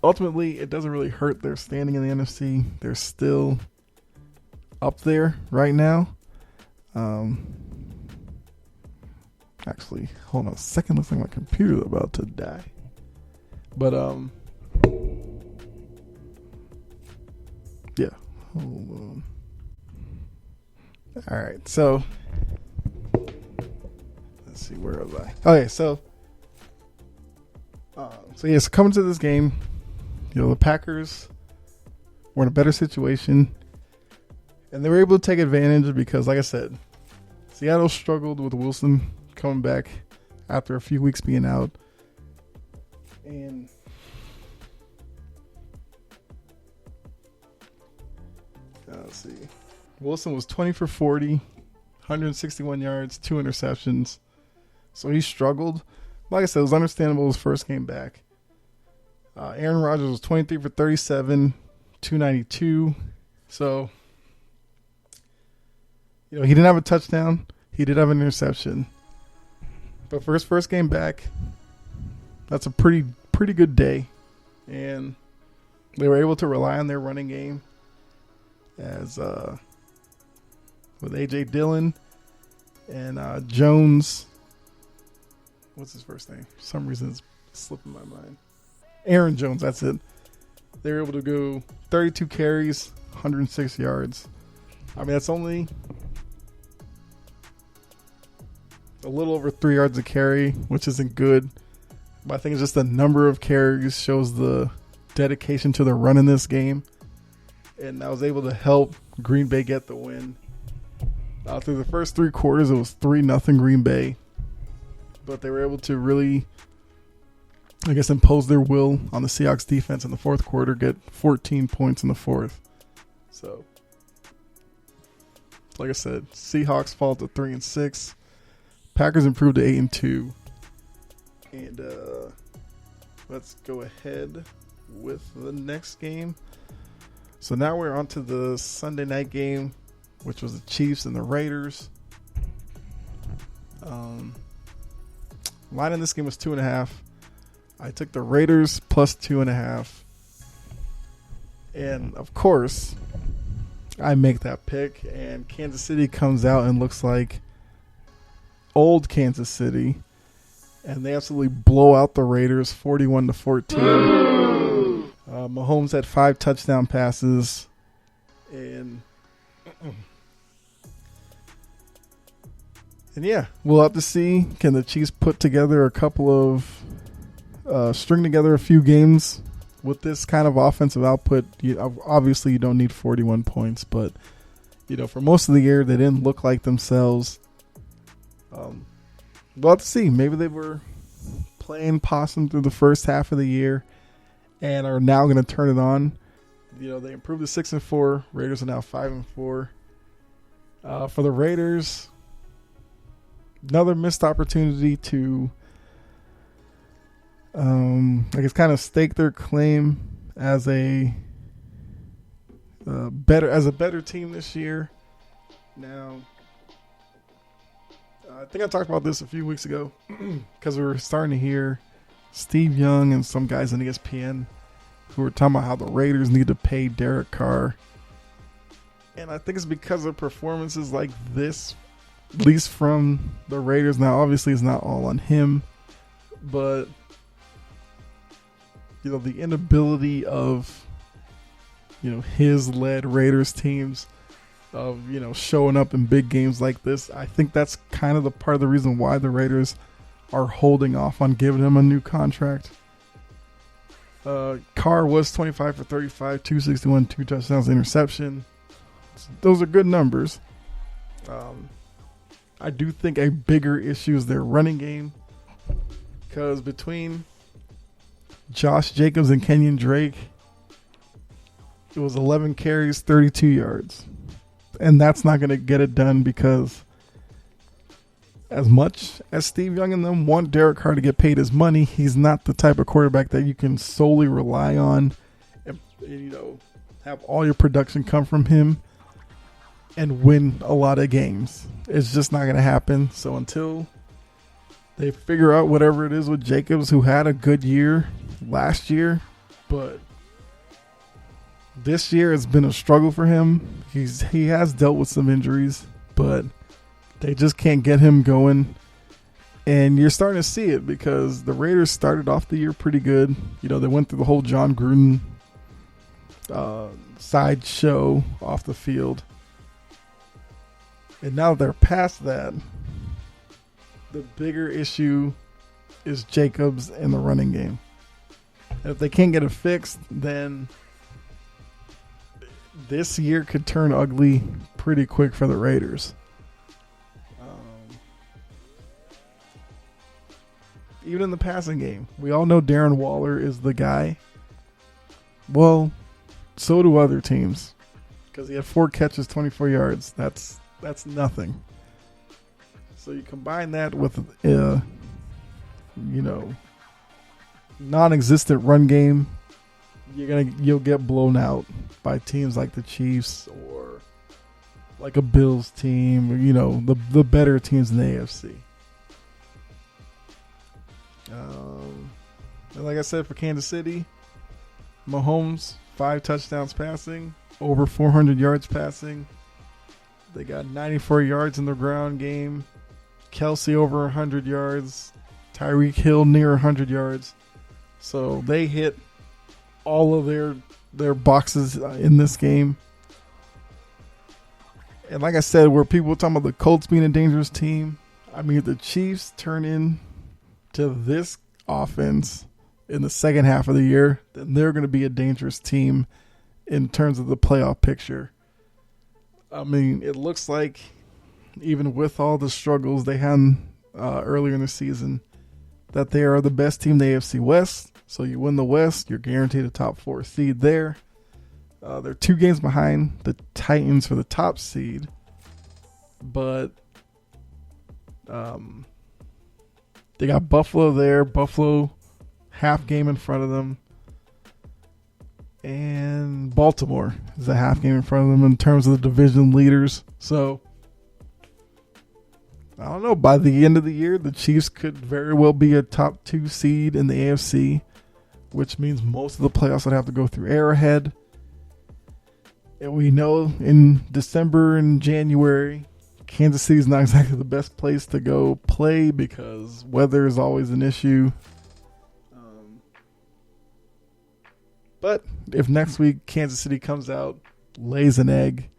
ultimately it doesn't really hurt their standing in the NFC. They're still up there right now. Actually, hold on a second. Looks like my computer's about to die. But yeah. Hold on. All right, so let's see, where was I? Okay, so coming to this game, the Packers were in a better situation, and they were able to take advantage because, like I said, Seattle struggled with Wilson coming back after a few weeks being out. And let's see. Wilson was 20 for 40, 161 yards, 2 interceptions. So he struggled. Like I said, it was understandable his first game back. Aaron Rodgers was 23 for 37, 292. So, he didn't have a touchdown. He did have an interception. But for his first game back, that's a pretty good day. And they were able to rely on their running game as with A.J. Dillon and Jones. What's his first name? For some reason it's slipping my mind. Aaron Jones, that's it. They were able to go 32 carries, 106 yards. I mean, that's only a little over 3 yards a carry, which isn't good. But I think it's just the number of carries shows the dedication to the run in this game. And I was able to help Green Bay get the win. Through the first 3 quarters, it was 3-0 Green Bay. But they were able to really, impose their will on the Seahawks defense in the fourth quarter, get 14 points in the fourth. So, like I said, Seahawks fall to 3-6. Packers improved to 8-2. And let's go ahead with the next game. So now we're on to the Sunday night game, which was the Chiefs and the Raiders. Line in this game was 2.5. I took the Raiders plus 2.5. And, of course, I make that pick. And Kansas City comes out and looks like old Kansas City. And they absolutely blow out the Raiders 41-14. Mahomes had 5 touchdown passes. And yeah, we'll have to see. Can the Chiefs put together string together a few games with this kind of offensive output, obviously you don't need 41 points, but for most of the year they didn't look like themselves. We'll have to see. Maybe they were playing possum through the first half of the year and are now going to turn it on. They improved to 6-4. Raiders are now 5-4. For the Raiders, another missed opportunity to, kind of stake their claim as a better team this year. Now, I think I talked about this a few weeks ago because we were starting to hear Steve Young and some guys on ESPN who were talking about how the Raiders need to pay Derek Carr. And I think it's because of performances like this, at least from the Raiders. Now, obviously, it's not all on him, but the inability of his led Raiders teams of showing up in big games like this. I think that's kind of the part of the reason why the Raiders are holding off on giving him a new contract. Carr was 25 for 35, 261, 2 touchdowns, interception. Those are good numbers. I do think a bigger issue is their running game, because between Josh Jacobs and Kenyon Drake, it was 11 carries, 32 yards. And that's not going to get it done, because as much as Steve Young and them want Derek Carr to get paid his money, he's not the type of quarterback that you can solely rely on and have all your production come from him and win a lot of games. It's just not going to happen. So until they figure out whatever it is with Jacobs, who had a good year last year, but this year has been a struggle for him. He has dealt with some injuries, but they just can't get him going. And you're starting to see it because the Raiders started off the year pretty good. They went through the whole John Gruden sideshow off the field. And now they're past that. The bigger issue is Jacobs and the running game. And if they can't get it fixed, then this year could turn ugly pretty quick for the Raiders. Even in the passing game, we all know Darren Waller is the guy. Well, so do other teams, because he had 4 catches, 24 yards. That's nothing. So you combine that with non-existent run game, you'll get blown out by teams like the Chiefs or like a Bills team, or the better teams in the AFC. And like I said, for Kansas City, Mahomes, 5 touchdowns passing, over 400 yards passing. They got 94 yards in the ground game. Kelsey over 100 yards. Tyreek Hill near 100 yards. So they hit all of their boxes in this game. And like I said, where people were talking about the Colts being a dangerous team, I mean, if the Chiefs turn in to this offense in the second half of the year, then they're going to be a dangerous team in terms of the playoff picture. I mean, it looks like even with all the struggles they had earlier in the season, that they are the best team in the AFC West. So you win the West, you're guaranteed a top 4 seed there. They're 2 games behind the Titans for the top seed. But they got Buffalo there. Buffalo half game in front of them. And Baltimore is a half game in front of them in terms of the division leaders. So, I don't know. By the end of the year, the Chiefs could very well be a top 2 seed in the AFC, which means most of the playoffs would have to go through Arrowhead. And we know in December and January, Kansas City is not exactly the best place to go play because weather is always an issue. But if next week Kansas City comes out, lays an egg,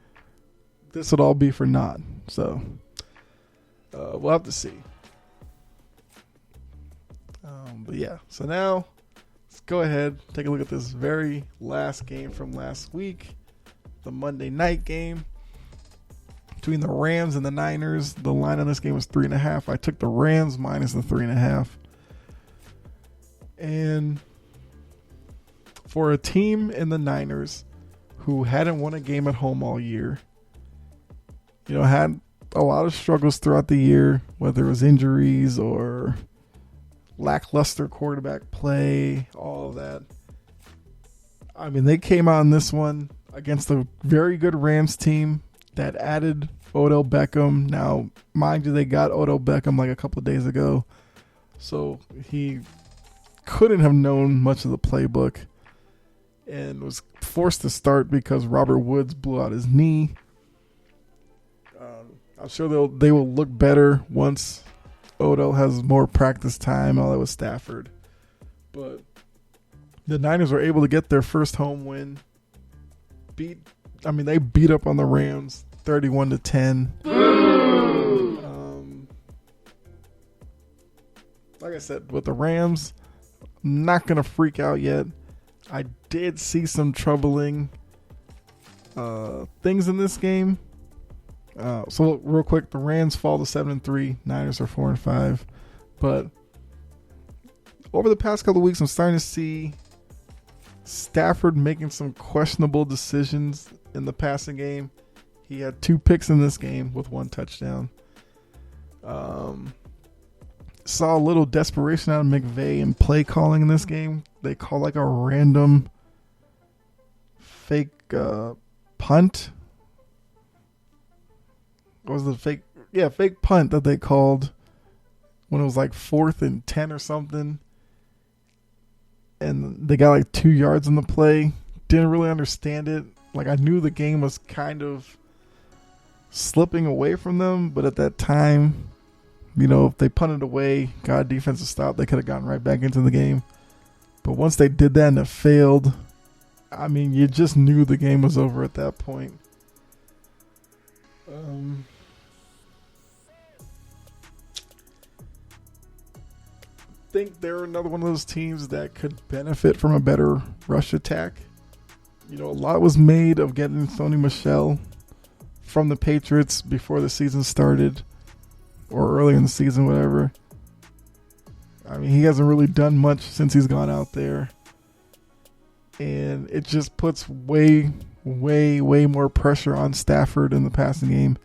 this would all be for naught. So we'll have to see. But yeah, so now let's go ahead, take a look at this very last game from last week, the Monday night game between the Rams and the Niners. The line on this game was 3.5. I took the Rams minus the 3.5. And for a team in the Niners who hadn't won a game at home all year, had a lot of struggles throughout the year, whether it was injuries or lackluster quarterback play, all of that. I mean, they came out in this one against a very good Rams team that added Odell Beckham. Now, mind you, they got Odell Beckham like a couple of days ago, so he couldn't have known much of the playbook and was forced to start because Robert Woods blew out his knee. I'm sure they will look better once Odell has more practice time, all that with Stafford. But the Niners were able to get their first home win. They beat up on the Rams 31-10. Like I said, with the Rams, not going to freak out yet. I did see some troubling things in this game. So real quick, the Rams fall to 7-3. Niners are 4-5. But over the past couple of weeks, I'm starting to see Stafford making some questionable decisions in the passing game. He had 2 picks in this game with 1 touchdown. Saw a little desperation out of McVay in play calling in this game. They call like a random fake punt. What was the fake? Yeah, fake punt that they called when it was like 4th and 10 or something. And they got like 2 yards in the play. Didn't really understand it. Like, I knew the game was kind of slipping away from them, but at that time, if they punted away, got a defensive stop, they could have gotten right back into the game. But once they did that and it failed, you just knew the game was over at that point. I think they're another one of those teams that could benefit from a better rush attack. A lot was made of getting Sony Michel from the Patriots before the season started, or earlier in the season, whatever. He hasn't really done much since he's gone out there. And it just puts way, way, way more pressure on Stafford in the passing game.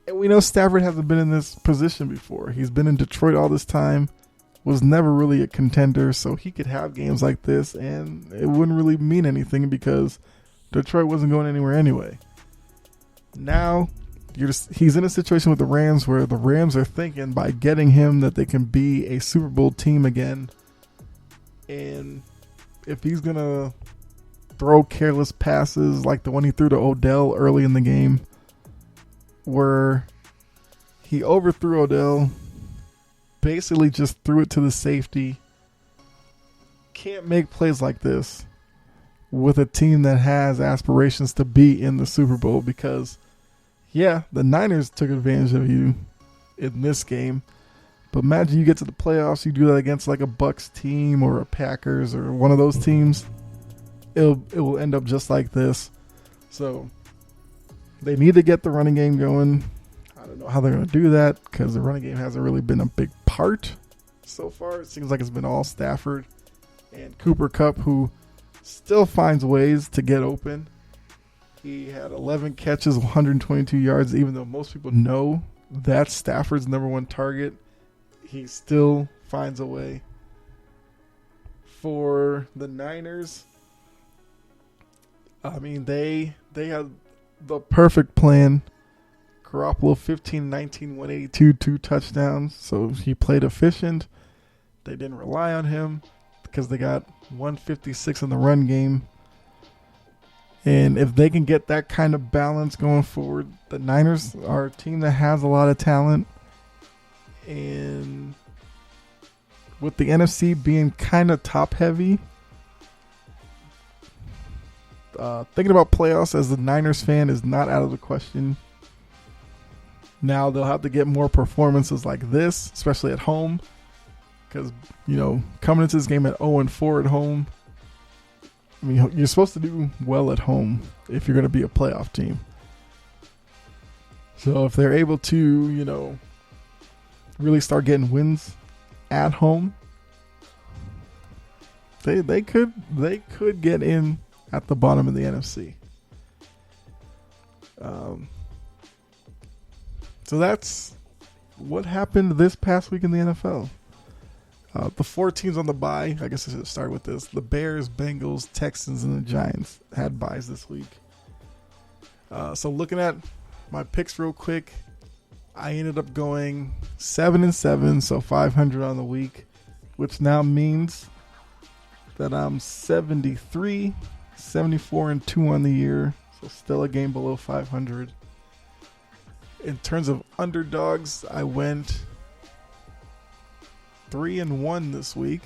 And we know Stafford hasn't been in this position before. He's been in Detroit all this time, was never really a contender, so he could have games like this, and it wouldn't really mean anything because Detroit wasn't going anywhere anyway. Now, he's in a situation with the Rams where the Rams are thinking by getting him that they can be a Super Bowl team again. And if he's going to throw careless passes like the one he threw to Odell early in the game, where he overthrew Odell, basically just threw it to the safety, can't make plays like this with a team that has aspirations to be in the Super Bowl because, yeah, the Niners took advantage of you in this game. But imagine you get to the playoffs, you do that against like a Bucs team or a Packers or one of those teams. It will end up just like this. So they need to get the running game going. I don't know how they're going to do that because the running game hasn't really been a big part so far. It seems like it's been all Stafford and Cooper Kupp, who still finds ways to get open. He had 11 catches, 122 yards, even though most people know that's Stafford's number one target. He still finds a way. For the Niners, they had the perfect plan. Garoppolo 15-19, 182, 2 touchdowns. So he played efficient. They didn't rely on him because they got 156 in the run game. And if they can get that kind of balance going forward, the Niners are a team that has a lot of talent. And with the NFC being kind of top heavy, thinking about playoffs as a Niners fan is not out of the question. Now they'll have to get more performances like this, especially at home. because, coming into this game at 0-4 at home, I mean, you're supposed to do well at home if you're going to be a playoff team. So if they're able to, really start getting wins at home, they could get in at the bottom of the NFC. So that's what happened this past week in the NFL. The 4 teams on the bye, I guess I should start with this. The Bears, Bengals, Texans, and the Giants had byes this week. So looking at my picks real quick, I ended up going 7-7, so 500 on the week, which now means that I'm 73, 74-2 on the year, so still a game below 500. In terms of underdogs, I went 3-1 this week.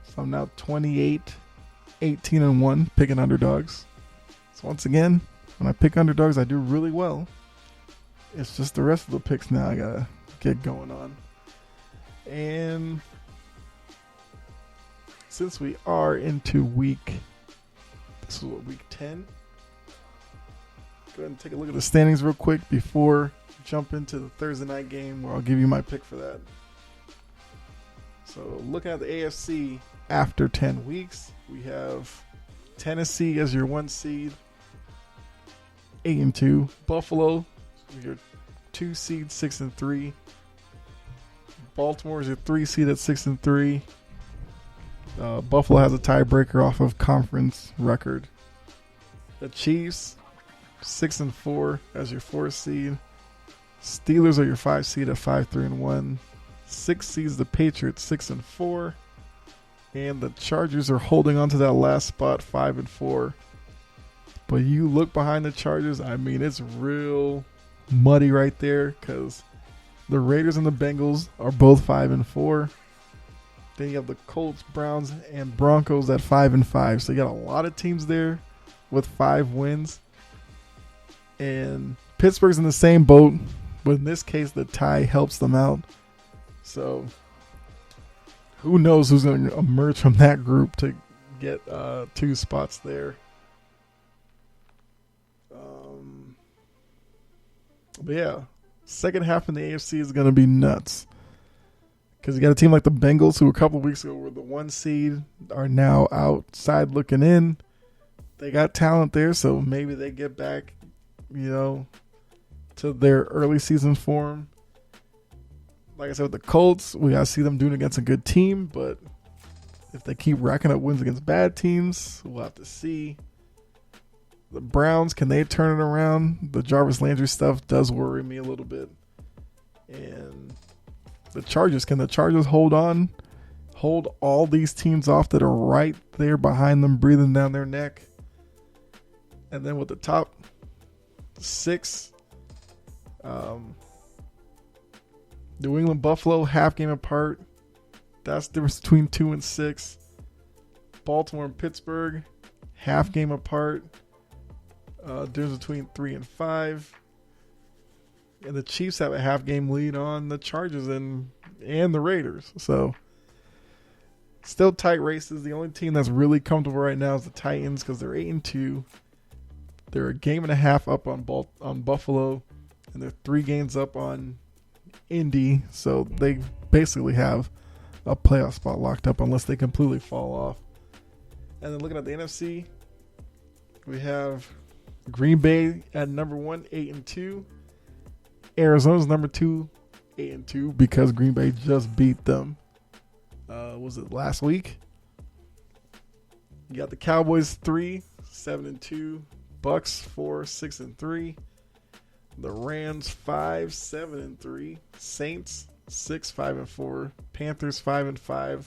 So I'm now 28, 18-1 picking underdogs. So once again, when I pick underdogs, I do really well. It's just the rest of the picks now I gotta get going on. And since we are into week 10. Go ahead and take a look at the standings real quick before I jump into the Thursday night game where I'll give you my pick for that. So looking at the AFC after 10 weeks, we have Tennessee as your 1 seed, 8-2. Buffalo, your 2 seed, 6-3. Baltimore is your 3 seed at 6-3. Buffalo has a tiebreaker off of conference record. The Chiefs, 6-4 as your 4th seed. Steelers are your 5 seed at 5-3-1. 6 seeds the Patriots, 6-4. And the Chargers are holding on to that last spot, 5-4. But you look behind the Chargers, I mean, it's real muddy right there because the Raiders and the Bengals are both 5-4. Then you have the Colts, Browns, and Broncos at 5-5. So you got a lot of teams there with 5 wins. And Pittsburgh's in the same boat, but in this case, the tie helps them out. So who knows who's going to emerge from that group to get 2 spots there. But yeah, second half in the AFC is going to be nuts. Because you got a team like the Bengals, who a couple of weeks ago were the 1 seed, are now outside looking in. They got talent there, so maybe they get back, to their early season form. Like I said, with the Colts, we got to see them doing against a good team, but if they keep racking up wins against bad teams, we'll have to see. The Browns, can they turn it around? The Jarvis Landry stuff does worry me a little bit. And the Chargers, can the Chargers hold all these teams off that are right there behind them, breathing down their neck? And then with the top 6, New England, Buffalo, half game apart. That's the difference between 2 and 6. Baltimore and Pittsburgh, half game apart. Difference between 3 and 5. And the Chiefs have a half game lead on the Chargers and the Raiders. So still tight races. The only team that's really comfortable right now is the Titans because they're 8-2. They're a game and a half up on Buffalo, and they're 3 games up on Indy. So they basically have a playoff spot locked up unless they completely fall off. And then looking at the NFC, we have Green Bay at number 1, 8-2. Arizona's number 2, 8-2, because Green Bay just beat them. Was it last week? You got the Cowboys 3, 7-2. Bucks 4, 6-3. The Rams 5, 7-3. Saints 6, 5-4. Panthers 5-5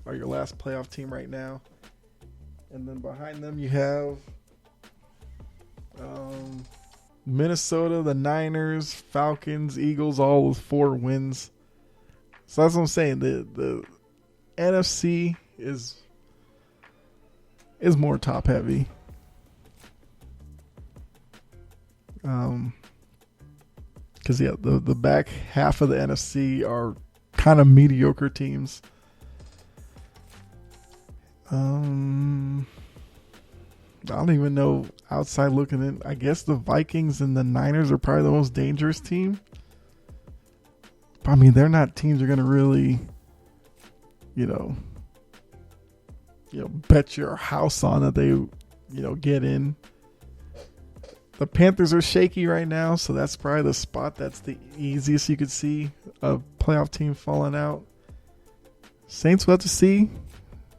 are your last playoff team right now. And then behind them you have Minnesota, the Niners, Falcons, Eagles, all with 4 wins. So that's what I'm saying. The NFC is more top heavy. Because the back half of the NFC are kind of mediocre teams. I don't even know outside looking in. I guess the Vikings and the Niners are probably the most dangerous team. But, I mean, they're not teams you're going to really, bet your house on that they, get in. The Panthers are shaky right now, so that's probably the spot that's the easiest you could see a playoff team falling out. Saints will have to see,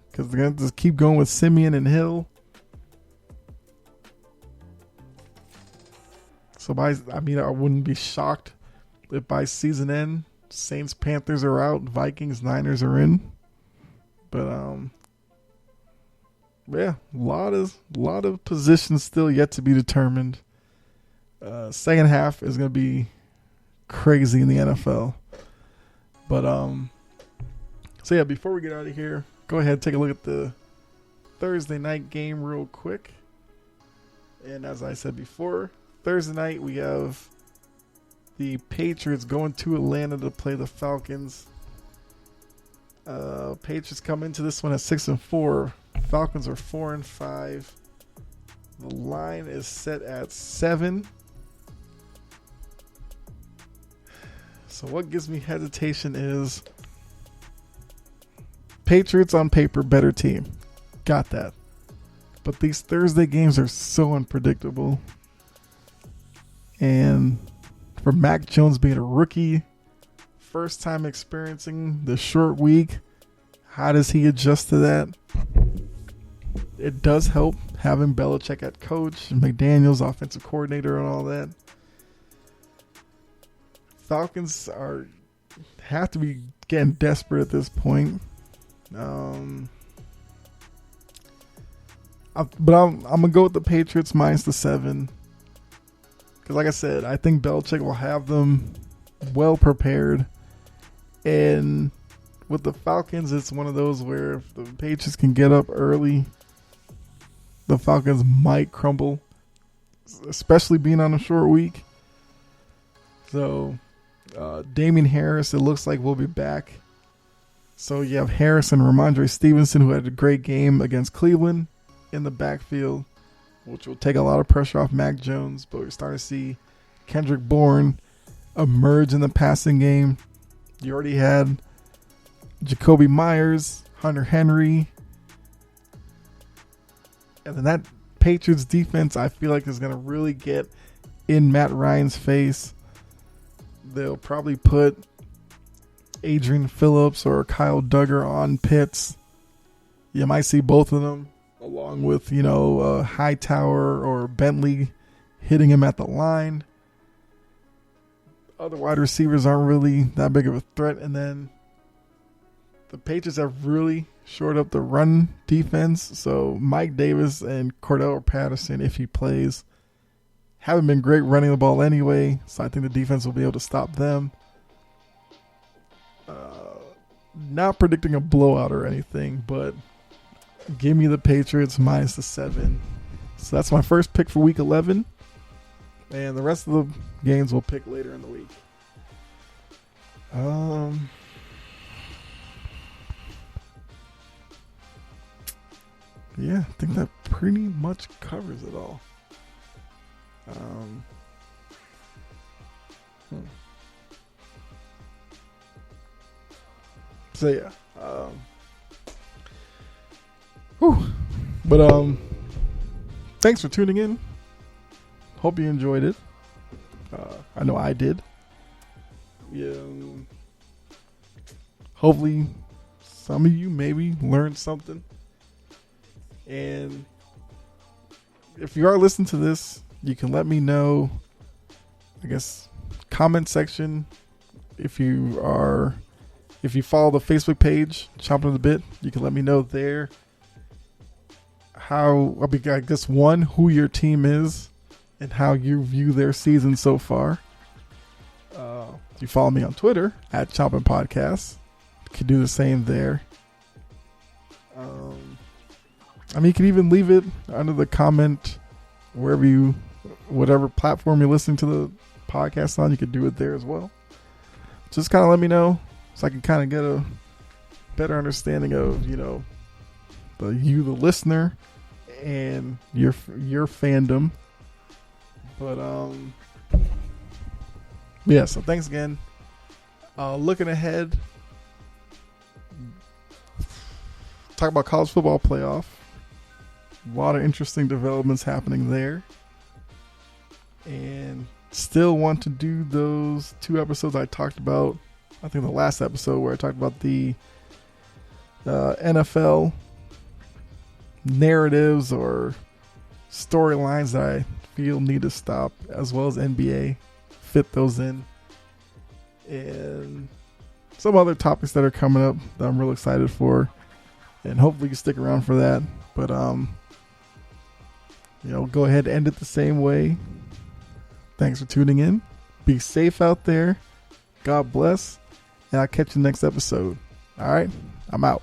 because they're going to just keep going with Simeon and Hill. So I wouldn't be shocked if by season end, Saints, Panthers are out, Vikings, Niners are in. But yeah, a lot of positions still yet to be determined. Second half is going to be crazy in the NFL. But so yeah, before we get out of here, go ahead and take a look at the Thursday night game real quick. And as I said before, Thursday night we have the Patriots going to Atlanta to play the Falcons. Patriots come into this one at 6-4. Falcons are 4-5. The line is set at 7. So what gives me hesitation is Patriots on paper, better team. Got that. But these Thursday games are so unpredictable. And for Mac Jones being a rookie, first time experiencing the short week, how does he adjust to that? It does help having Belichick at coach, McDaniels offensive coordinator, and all that. Falcons have to be getting desperate at this point. But I'm gonna go with the Patriots minus the 7. Because like I said, I think Belichick will have them well prepared. And with the Falcons, it's one of those where if the Patriots can get up early, the Falcons might crumble, especially being on a short week. So, Damian Harris, it looks like will be back. So you have Harris and Ramondre Stevenson, who had a great game against Cleveland in the backfield, which will take a lot of pressure off Mac Jones. But we're starting to see Kendrick Bourne emerge in the passing game. You already had Jacoby Myers, Hunter Henry. And then that Patriots defense, I feel like, is going to really get in Matt Ryan's face. They'll probably put Adrian Phillips or Kyle Duggar on Pitts. You might see both of them along with, Hightower or Bentley hitting him at the line. Other wide receivers aren't really that big of a threat. And then the Patriots have really shored up the run defense. So Mike Davis and Cordell Patterson, if he plays, haven't been great running the ball anyway. So I think the defense will be able to stop them. Not predicting a blowout or anything, but give me the Patriots minus the 7. So that's my first pick for week 11. And the rest of the games we'll pick later in the week. Yeah, I think that pretty much covers it all. So yeah. But thanks for tuning in. Hope you enjoyed it. I know I did. Yeah. Hopefully some of you maybe learned something. And if you are listening to this, you can let me know, I guess, comment section. If you follow the Facebook page, Chomping at the Bit, you can let me know there I guess, who your team is and how you view their season so far. If you follow me on Twitter at Chomping Podcast, you can do the same there. You can even leave it under the comment whatever platform you're listening to the podcast on, you could do it there as well. Just kind of let me know so I can kind of get a better understanding of, the listener, and your fandom. But yeah, so thanks again. Looking ahead, talk about college football playoff. A lot of interesting developments happening there, and still want to do those 2 episodes I talked about. I think the last episode where I talked about the NFL narratives or storylines that I feel need to stop, as well as NBA, fit those in, and some other topics that are coming up that I'm real excited for, and hopefully you stick around for that. But go ahead and end it the same way. Thanks for tuning in. Be safe out there. God bless, and I'll catch you next episode. All right, I'm out.